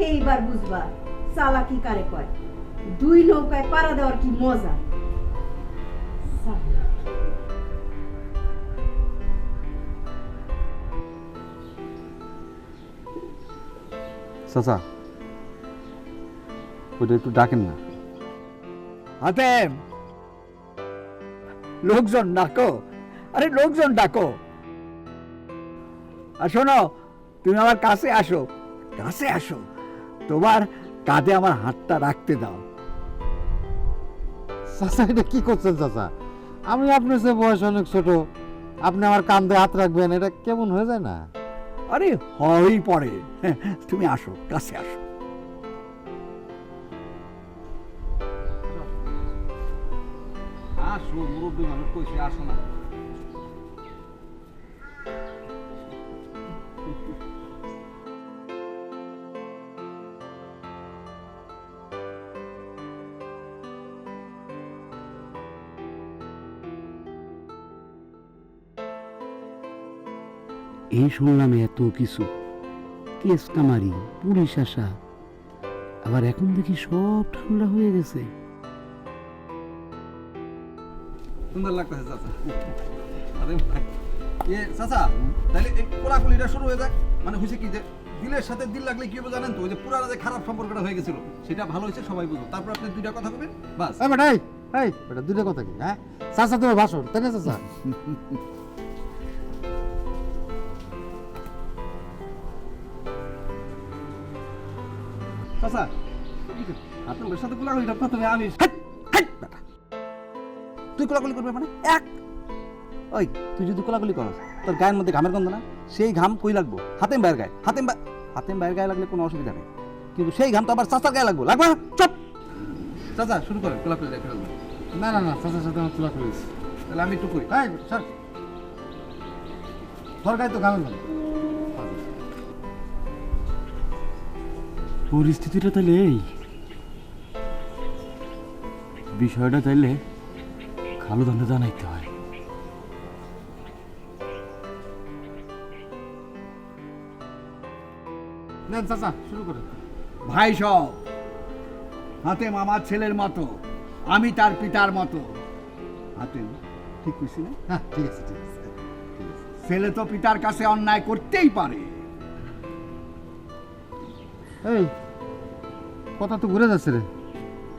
এইবার বুঝবা চালাকি কারে কয়। দুই নৌকায় পাড়া দেওয়ার কি মজা। চাচা ওইটা একটু ডাকেন না। হাতেম, লোকজন ডাকো, আরে লোকজন ডাকো। আর শোনো, তুমি আমার কাছে আসো, কাছে আসো, তোমার কাঁধে আমার হাতটা রাখতে দাও। চাচা এটা কি করছেন চাচা? আমি আপনার চেয়ে বয়স অনেক ছোট, আপনি আমার কাঁধে হাত রাখবেন, এটা কেমন হয়ে যায় না? আরে হবেই পরে, তুমি আসো, কাছে আসো। আসো, মুরব্বী মানুষ কইছে আসো না। এই শুনলাম এত কিছু, কেস কামারি, পুলিশ আসা, আবার এখন দেখি সব ঠান্ডা হয়ে গেছে। সুন্দর লাগতেছে চাচা। আরে চাচা, তাহলে এই কোলাকুলিটা শুরু হয়ে যাক। মানে হয়েছে কি যে দিলের সাথে দিল লাগলে কি হবে জানেন তো? ওই যে পুরানো যে খারাপ সম্পর্কটা হয়ে গেছিল সেটা ভালো হয়েছে, সবাই বুঝো। তারপর আপনি দুইটা কথা বলবেন, বাস। এই বেটা, এই বেটা, দুইটা কথা কি? হ্যাঁ চাচা, তোমার ভাষণ তাই না চাচা? চাচা আপনার সাথে কোলাকুলিটা প্রথমে আমি। তুই কোলাকুলি করবে মানে এক? ওই তুই যদি কোলাকুলি করস তোর গায়ের মধ্যে ঘামের গন্ধ না, সেই ঘাম কই লাগবো? হাতেম বাইরের গায়ে, হাতেম বাইরের গায়ে লাগলে কোনো অসুবিধা নেই, কিন্তু সেই ঘাম তো আবার চাচার গায়ে লাগবো, লাগবে না? চুপ। চাচা শুরু করেন কোলাকুলি দেখে ফেলবো। না না না, চাচার সাথে আমার তুলা করিস। তাহলে আমি একটু করি। এই স্যার, তোর গায়ে তো ঘামের গন্ধ। পরিস্থিতিটা তাহলে এই, বিষয়টা তাইলে খালু দান্ডে জানাইতে হয়। নেন চাচা, শুরু করে। ভাই সব, হাতেম আমার ছেলের মতো, আমি তার পিতার মতো। হাতেম ঠিক কইছি না? হ্যাঁ ঠিক আছে, ঠিক আছে। ছেলে তো পিতার কাছে অন্যায় করতেই পারে। এই কথা তো ঘুরে যাচ্ছে রে।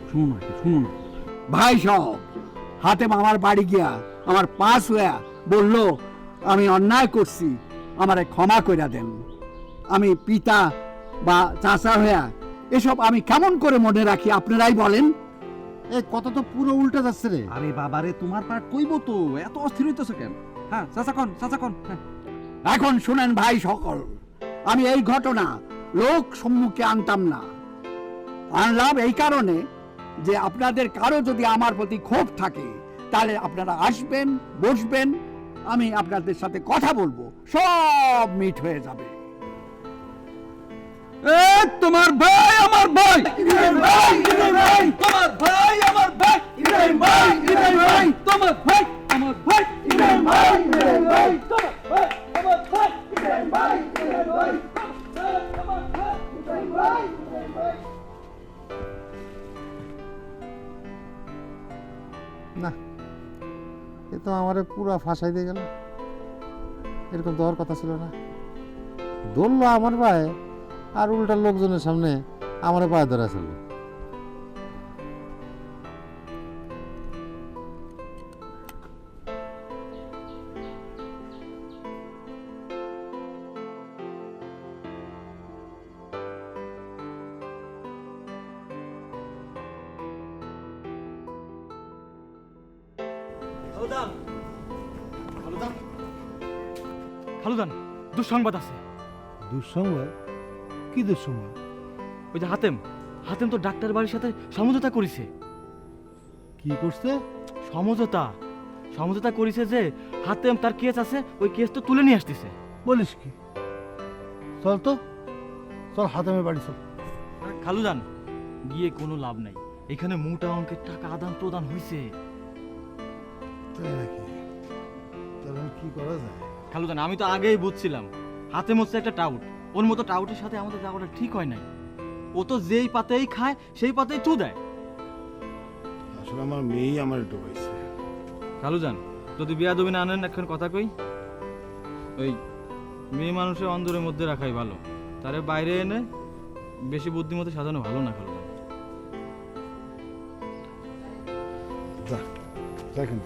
শুনুন না, শুনুন না। ভাই সব, হাতেম আমার বাড়ি গিয়া আমার পাশ হইয়া বলল আমি অন্যায় করছি, আমারে ক্ষমা কইরা দেন। আমি পিতা বা চাচা হইয়া এসব আমি কেমন করে মনে রাখি আপনারাই বলেন। এই কথা তো পুরো উল্টা যাচ্ছে রে। আরে বাবারে, তোমার পার্ট কইবো তো, এত অস্থির হইতেছো কেন? হ্যাঁ চাচা কন, চাচা কন। হ্যাঁ এখন শুনেন ভাই সকল, আমি এই ঘটনা লোক সম্মুখে আনতাম না, আনলাম এই কারণে যে আপনাদের কারো যদি আমার প্রতি ক্ষোভ থাকে তাহলে আপনারা আসবেন, বসবেন, আমি আপনাদের সাথে কথা বলবো, সব মিট হয়ে যাবে। তোমার ভাই আমার ভাই, ইব্রাহিম ভাই, ইব্রাহিম ভাই, তোমার ভাই আমার ভাই, ইব্রাহিম ভাই, ইব্রাহিম ভাই, তোমার ভাই আমার ভাই, ইব্রাহিম ভাই, ইব্রাহিম ভাই, তোমার ভাই আমার ভাই, ইব্রাহিম ভাই, ইব্রাহিম ভাই, আমার ভাই, ইব্রাহিম ভাই, ইব্রাহিম ভাই। না, এ তো আমারে পুরা ফাঁসাই দিয়ে গেল। এরকম তো হওয়ার কথা ছিল না। ধরলো আমার ভাই, আর উল্টা লোকজনের সামনে আমার পায়ে ধরা ছিল। খালুদান, দুঃসংবাদ আছে। দুঃসংবাদ? কি দুঃসংবাদ? ওই যে হাতেম, হাতেম তো ডাক্তার বাড়ির সাথে সমঝোতা করেছে। কি করছে? সমঝোতা সমঝোতা করেছে যে হাতেম তার কেস আছে, ওই কেস তো তুলে নিয়ে আসতেছে। বলিস কি? চল তো, চল হাতেমের বাড়ি চল। খালুদান, গিয়ে কোনো লাভ নাই, এখানে মোটা অঙ্কের টাকা আদান প্রদান হয়েছে। তাই নাকি? তাহলে কি করা যায়? খালুদান, আমি তো আগেই বুঝছিলাম হাতেম হচ্ছে একটা টাউট। ওর মতো টাউটের সাথে আমাদের যাওয়াটা ঠিক হয় নাই। ও তো যেই পাতেই খায় সেই পাতেই চু দেয়। আসলে আমার মেয়েই আমার ডুবাইছে। খালুজান, যদি বিয়াদবি না আনেন, এখন কথা কই, ওই মেয়ে মানুষের অন্দরের মধ্যে রাখাই ভালো, তারে বাইরে এনে বেশি বুদ্ধিমতো সাজানো ভালো না। খালুজান, যা দেখেন।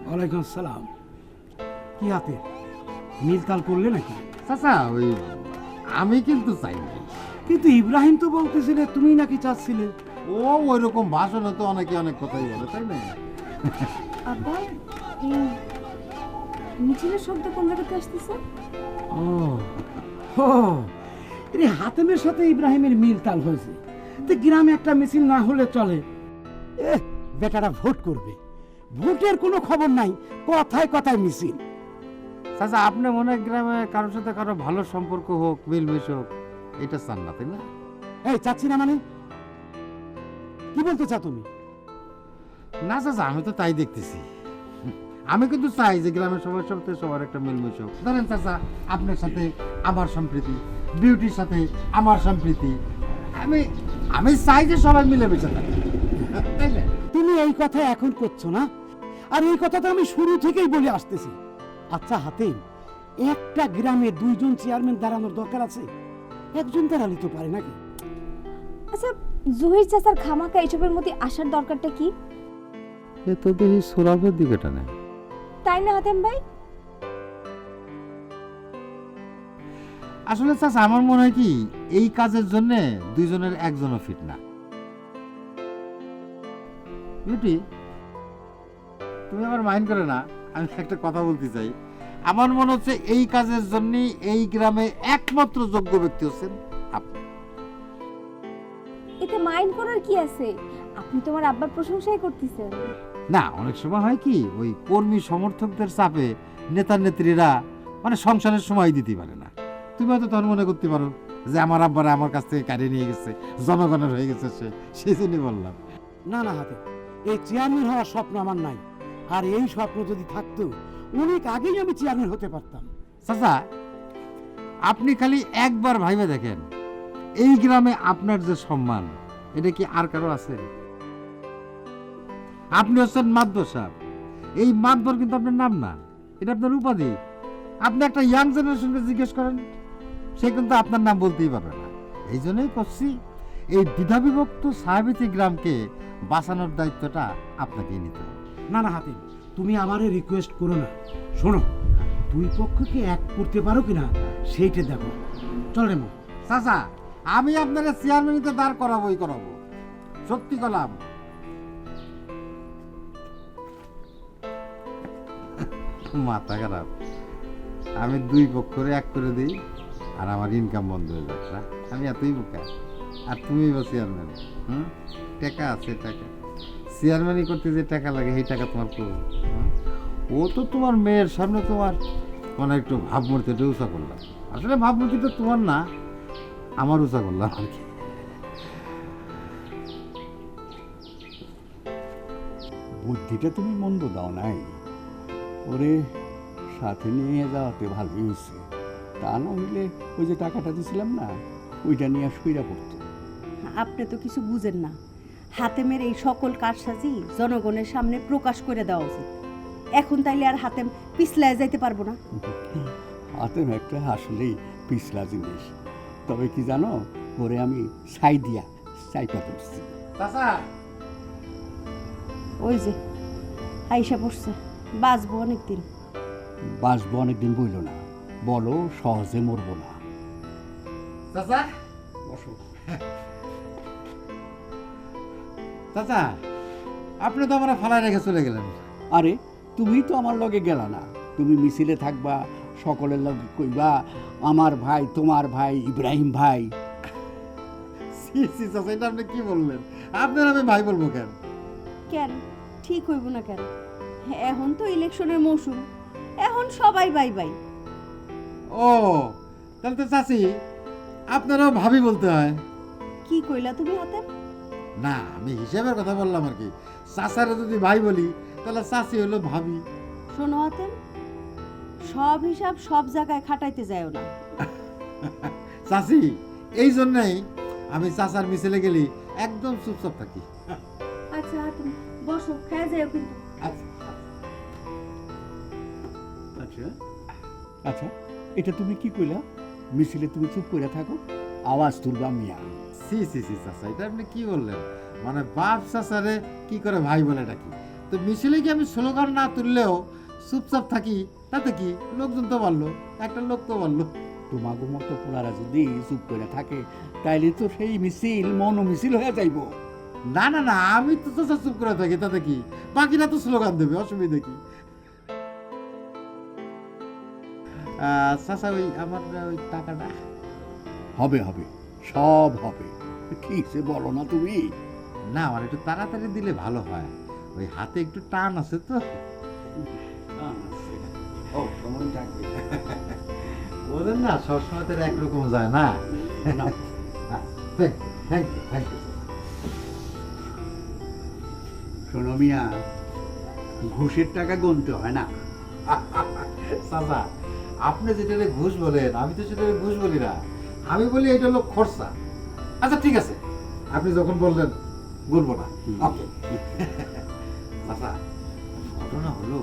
ওয়ালাইকুম আসসালাম। কি হাতে মিলতাল করলে নাকি? চাচা, ওই আমি কিন্তু চাই না। কিন্তু ইব্রাহিম তো বলতেছিলে তুমি নাকি চাচ্ছিলে। ও ওই রকম ভাষণে তো অনেকে অনেক কথাই বলে, তাই না? আব্বা, এই মিছিলের শব্দ কোন জায়গাতে আসতেছে? ও ও, এর হাতেমের সাথে ইব্রাহিমের মিলতাল হয়েছে। তো গ্রামে একটা মিছিল না হলে চলে? বেটারা ভোট করবে, ভোটের কোনো খবর নাই, কথায় কথায় মিছিল। চাচা, আপনি মনে হয় গ্রামে কারোর সাথে কারো ভালো সম্পর্ক হোক, মিলমিশ হোক, এটা চান না, তাই না? এই চাচ্ছি না মানে কি বলতে চাও তুমি? না চাচা, আমি তো তাই দেখতেছি। আমি কিন্তু চাই যে গ্রামের সবার সাথে সবার একটা মিলমিশ হোক। ধরেন চাচা, আপনার সাথে আমার সম্প্রীতি, বিউটির সাথে আমার সম্প্রীতি, আমি আমি চাই যে সবাই মিলে বেঁচে থাকে, তাই না? তুমি এই কথা এখন করছো না, আর এই কথা তো আমি শুরু থেকেই বলে আসতেছি। আচ্ছা হাতেম, একটা গ্রামে দুইজন চেয়ারম্যান দাঁড়ানোর দরকার আছে? একজন দাঁড়ালে তো পারে নাকি? আচ্ছা, জহির চাচার খামাকা এসবের মধ্যে আসার দরকারটা কি? এ তো দেখি সোলাভের দিকে টানে, তাই না হাতেম ভাই? আসলে চাচা আমার মনে হয় কি, এই কাজের জন্য দুইজনের একজনও ফিট না। বিউটি, তুমি আমার মাইন্ড করে না, আমি একটা কথা বলতে চাই। আমার মনে হচ্ছে এই কাজের জন্য এই গ্রামে একমাত্র যোগ্য ব্যক্তি হচ্ছেন আপনি। এতে মাইন্ড করার কি আছে? আপনি তোমার আব্বার প্রশংসাই করতেছেন। না, অনেক সময় হয় কি, ওই কর্মী সমর্থকদের চাপে নেতা নেত্রীরা মানে সংসারের সময় দিতে পারে না। তুমি হয়তো তখন মনে করতে পারো যে আমার আব্বারা আমার কাছ থেকে কাটিয়ে নিয়ে গেছে, জনগণের হয়ে গেছে সে, সেই জন্যই বললাম। না না হাতে, এই চেয়ারম্যান হওয়ার স্বপ্ন আমার নাই। আর এই স্বপ্ন যদি থাকতো অনেক আগেই আমি চেয়ারম্যান হতে পারতাম। চাচা, আপনি খালি একবার ভাইবে দেখেন, এই গ্রামে আপনার যে সম্মান, এটা কি আর কারো আছে? আপনি হচ্ছেন মাতবর সাহেব। এই মাতবর কিন্তু আপনার নাম না, এটা আপনার উপাধি। আপনি একটা ইয়াং জেনারেশনকে জিজ্ঞেস করেন, সে কিন্তু আপনার নাম বলতেই পারবে না। এই জন্যই করছি, এই দ্বিধাবিভক্ত সাহাবিতি গ্রামকে বাঁচানোর দায়িত্বটা আপনাকে নিতে হবে। না না হাতে, তুমি আমারে রিকোয়েস্ট করো না। শোনো, দুই পক্ষকে এক করতে পারো কিনা সেইটা দেখো। চল রে মা। চাচা, আমি আপনাকে চেয়ারম্যানিতে দাঁড় করাবোই করাবো, সত্যি কলাম। মাথা খারাপ। আমি দুই পক্ষরে এক করে দিই আর আমার ইনকাম বন্ধ হয়ে যাক না। আমি এতই বোকা। আর তুমি বা চেয়ারম্যান, টাকা আছে, টাকা চেয়ারম্যানই করতে যে টাকা লাগে সেই টাকা তোমার করবো। ও তো তোমার মেয়ের সামনে তোমার মানে একটু ভাবমূর্তিটা উঁচা করলাম। আসলে ভাবমূর্তি তো তোমার না, আমার উঁচা করলাম আর কি। বুদ্ধিটা তুমি মন্দ দাও নাই, ওরে সাথে নিয়ে যাওয়াতে ভালোই হয়েছে। তা না হইলে ওই যে টাকাটা দিছিলাম না, ওইটা নিয়ে শুইরা পড়তো। আপনি তো কিছু বুঝেন না। হাতেমের এই সকল কারসাজি জনগণের সামনে প্রকাশ করে দেওয়া উচিত। এখন তাইলে আর হাতেম পিছলায় যাইতে পারবো না। হাতে একটা আসলেই পিছলা জিনিস। তবে কি জানো, ওরে আমি ছাই দিয়া চাইটা করছি। ওই যে আইসা পড়ছে, বাঁচবো অনেকদিন। বাঁচবো অনেকদিন বইল না, বলো সহজে মরবো না। চাচা বসো। চাচা, আপনি তো আমরা ফালাই রেখে চলে গেলেন। আরে তুমি তো আমার লগে গেলা না, তুমি মিছিলে থাকবা, সকলের লগে কইবা আমার ভাই, তোমার ভাই, ইব্রাহিম ভাই। সি সি চাচা, এটা আপনি কি বললেন? আপনার আমি ভাই বলবো কেন? কেন ঠিক হইব না কেন? এখন তো ইলেকশনের মৌসুম, এখন সবাই বাই বাই। ও তাহলে তো চাচি আপনারাও ভাবি বলতে হয়। কি কইলা তুমি হাতেম? না, আমি হিসাবের কথা বললাম আর কি। চাচারে যদি ভাই বলি তাহলে চাচি হলো ভাবি। শোনো হাতেম, সব হিসাব সব জায়গায় খাটাইতে যায়ও না। চাচি, এই জন্যই আমি চাচার মিছিলে গেলি একদম চুপচাপ থাকি। আচ্ছা হাতেম বসো, খেয়ে যাও কিন্তু। আচ্ছা আচ্ছা, এটা তুমি কি কইলা? মিছিলে তুমি চুপ করে থাকো, আওয়াজ তুলবা মিয়া। সি সি সি চাচা, এটা আপনি কি বললেন? মানে বাপ চাচারে কি করে ভাই বলে ডাকি? তো মিছিলে কি আমি স্লোগান না তুললেও চুপচাপ থাকি, তাতে কি লোকজন তো বললো, একটা লোক তো বললো। তোমাকে মতো পোলারা যদি চুপ করে থাকে তাইলে তো সেই মিছিল মন মিছিল হয়ে যাইব। না না না, আমি তো চাচা চুপ করে থাকি, তাতে কি? বাকিরা তো স্লোগান দেবে, অসুবিধা কি? চাচা, ওই আমার ওই টাকাটা হবে হবে, সব হবে। কি সে বলো না তুমি? না, আমার একটু তাড়াতাড়ি দিলে ভালো হয়, ওই হাতে একটু টান আছে তো। বলেন না, সবসময় তো একরকম যায় না। শোনো মিয়া, ঘুষের টাকা গুনতে হয় না। চাচা, আপনি যেটা ঘুষ বলেন আমি তো সেটা ঘুষ বলি না, আমি বলি এটা হলো খরচা। আচ্ছা ঠিক আছে, আপনি যখন বললেন বলবো না। ওকে চাচা, ঘটনা হলো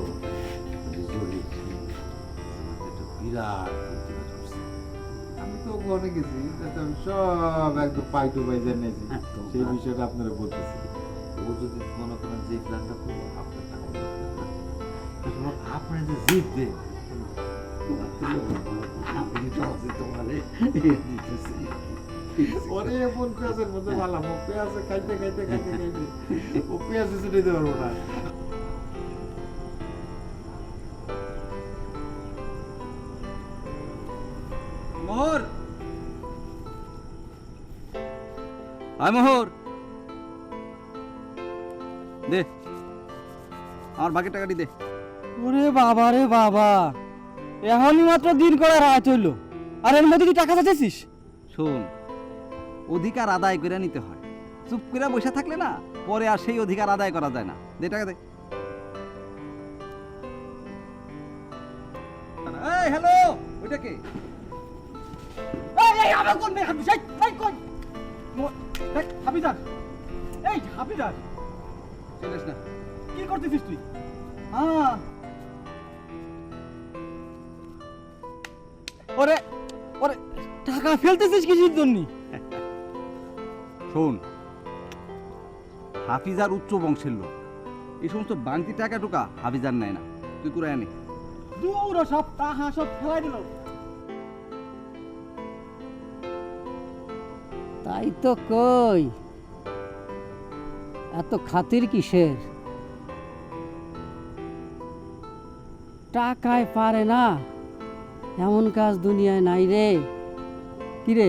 বিরাট আমি তো ওখানে গেছি, আমি সব একদম পাই টু পাই জেনেছি। সেই বিষয়টা আপনারা বলতেছি। ও যদি মনে করেন যে প্ল্যানটা করবো, আপনার টাকা আপনি যে জিতবে অনেক মন পেঁয়াজের মধ্যে ভালো, পেঁয়াজ খাইতে খাইতে খাইতে খাইতে ও পেঁয়াজ ছুটে দিতে পারবো না। মোহর, আয় মোহর, দে আমার ভাগের টাকাটি দে। ওরে বাবা রে বাবা, এখনই মাত্র দিন করে রাত হইলো, আর এর মধ্যে তুই টাকা চাইছিস? শোন, অধিকার আদায় করে নিতে হয়, চুপ করে বসে থাকলে না পরে আর সেই অধিকার আদায় করা যায় না। দে টাকা দে। এই হ্যালো, ওইটা কে? এই আমার কোন মেয়ে হাবিজ? এই কোন দেখ হাবিজার, এই হাবিজার চলিস না। কি করতেছিস তুই? হ্যাঁ ওরে ওরে, টাকা ফেলতেছিস কিসের জন্য? শোন, হাফিজার উচ্চ বংশের লোক, এই সমস্ত বাংতি টাকা টুকা হাফিজার নেয় না। তুই করে আনে। দূর সব টাকা সব ফেলাই দিল। তাই তো কই, এত খাতির কিসের? টাকায় পারে না এমন কাজ দুনিয়ায় নাই রে। কিরে,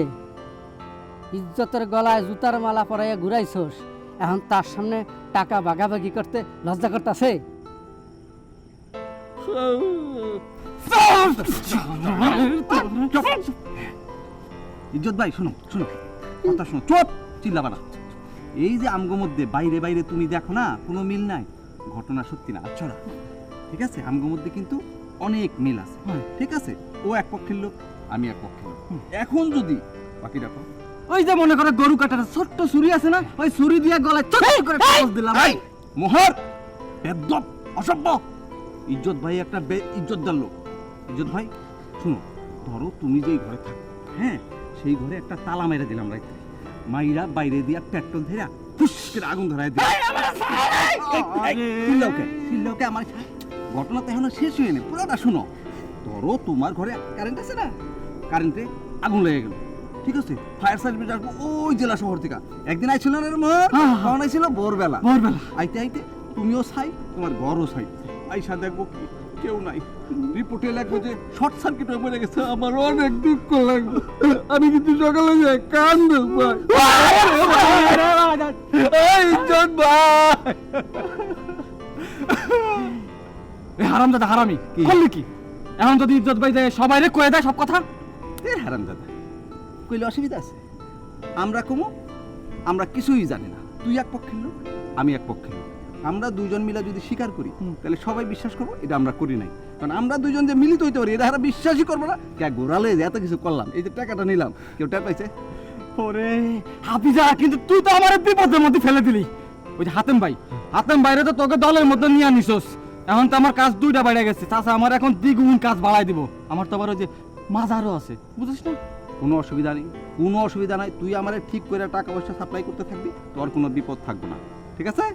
ইজ্জতের গলায় জুতার মালা পরাইয়া ঘুরাইছস, এখন তার সামনে টাকা ভাগাভাগি করতে লজ্জা করতেছে? ইজ্জত ভাই শোনো শোনো কথা শোনো, চুপ, চিল্লাবা না। এই যে আমগো মধ্যে বাইরে বাইরে তুমি দেখো না কোনো মিল নাই, ঘটনা সত্যি না, আচ্ছা না, ঠিক আছে? আমগো মধ্যে কিন্তু অনেক মিল আছে, ঠিক আছে? ও এক পক্ষের লোক, আমি এক পক্ষের লোক। এখন যদি বাকি রাখো, ওই যে মনে করে গরু কাটার ছোট্ট ছুরি আছে না, ওই ছুরি দিয়ে গলায় চট করে টাচ দিলাম। মোহর বেদ্যপ অসভ্য। ইজ্জত ভাই একটা ইজ্জতদার লোক। ইজ্জত ভাই শুনো, ধরো তুমি যেই ঘরে থাকো, হ্যাঁ, সেই ঘরে একটা তালা মেরে দিলাম রাইতে, মাইরা বাইরে দিয়া পেট্রোল ধরে ফুস করে আগুন ধরাই দিলাম। আমার ঘটনা তো এখনো শেষ হয়নি, পুরোটা শুনো। ধরো তোমার ঘরে কারেন্ট আছে না, কারেন্টে আগুন লেগে গেল, ঠিক আছে? ফায়ার সার্ভিস আসবো ওই জেলা শহর থেকে। একদিন আইছিল না রে মোহর, তখন আইছিল ভোরবেলা। আইতে আইতে তুমিও ছাই, তোমার ঘরও ছাই। আইসা দেখবো কি কেউ নাই, রিপোর্টে লাগবে যে শর্ট সার্কিট হয়ে পড়ে গেছে। আমার অনেক দুঃখ লাগবে, আমি কিন্তু সকালে যাই কান্দো ভাই। হারামজাদা হারামি করলি কি? এখন যদি ইজ্জত ভাই যায় সবাই রে কয়ে দেয় সব কথা। হারাম দাদা কইলে অসুবিধা আছে? আমরা কমো, আমরা কিছুই জানি না। তুই এক পক্ষের লোক, আমি এক পক্ষের লোক। আমরা দুজন মিলে যদি স্বীকার করি তাহলে সবাই বিশ্বাস করবো এটা আমরা করি নাই। কারণ আমরা দুজন যে মিলিত হইতে পারি এটা বিশ্বাসই করবো না। কে গোড়ালে এত কিছু করলাম, এই যে টাকাটা নিলাম, কেউ টাকা পাইছে? ওরে হাফিজা, কিন্তু তুই তো আমার বিপদের মধ্যে ফেলে দিলি। ওই যে হাতেম বাইরে তো তোকে দলের মধ্যে নিয়ে আনিসস। এখন তো আমার কাজ দুইটা বাইরে গেছে, চাচা আমার এখন দ্বিগুণ কাজ বাড়াই দিব। আমার তো আবার ওই যে মাজারও আছে, বুঝিস না? কোনো অসুবিধা নেই, কোনো অসুবিধা নাই। তুই আমারে ঠিক করে টাকা পয়সা সাপ্লাই করতে থাকবি, তোর কোনো বিপদ থাকবে না, ঠিক আছে?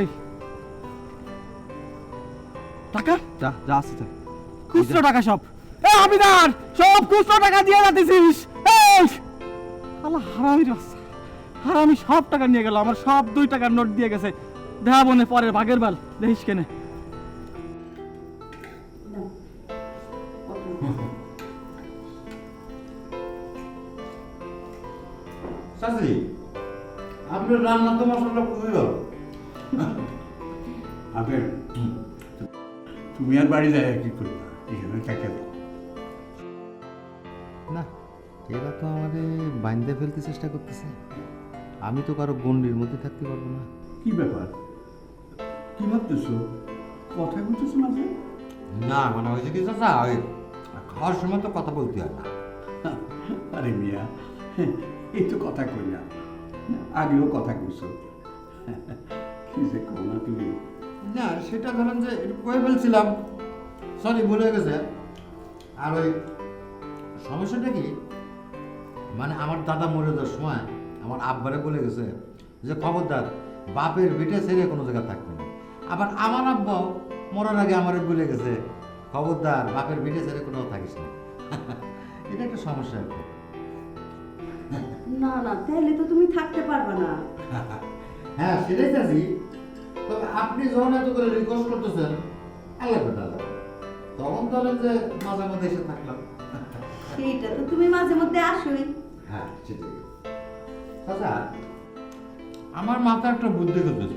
এই টাকা যা যা আসছে যা। খুচরো টাকা সব, এ হাবিদার, সব খুচরো টাকা দিয়ে যাচ্ছিস। এই আল্লাহ হারামির বাচ্চা, হারামি সব টাকা নিয়ে গেল। আমার সব 2 টাকার নোট দিয়ে গেছে। দেখা বনে পরের ভাগের বাল দেখিস কেনে। চাচি, আপনার রান্না তো মশলা খুবই ভালো। আপনি তুমি আর বাড়ি যায় কি করবা, এখানে থাকে দাও। না, এরা তো আমারে বাইন্ধে ফেলতে চেষ্টা করতেছে। আমি তো কারো গন্ডির মধ্যে থাকতে পারবো না। কি ব্যাপার, কি ভাবতেছো? কথা বলতেছো না? না মানে হয়েছে কি চাচা, ওই খাওয়ার সময় তো কথা বলতে হয় না। আরে মিয়া, এই তো কথা কই না, আগেও কথা কইছো। কি যে কও না তুমি। না সেটা ধরেন যে একটু কয়ে ফেলছিলাম, সরি ভুলে গেছে। আর ওই সমস্যাটা কি, মানে আমার দাদা মরে যাওয়ার সময় আমার আব্বারে বলে গেছে যে খবরদার বাপের বেটে ছেড়ে কোনো জায়গায় থাকবে না। আবার আমার আব্বাও মরার আগে আমারে বলে গেছে খবরদার বাপের বেটে ছেড়ে কোথাও থাকিস না। এটা একটা সমস্যা আর কি। না না, তাহলে তো তুমি থাকতে পারবে না। হ্যাঁ সেটাই চাচ্ছি, তবে আপনি যখন এত করে রিকোয়েস্ট করতেছেন আল্লাহ আল্লাহ, তখন ধরেন যে মাঝে মধ্যে এসে থাকলাম। সেইটা তো তুমি মাঝে মধ্যে আসোই। হ্যাঁ সেটাই। আচ্ছা, আমার মাথা একটা বুদ্ধি করতেছে।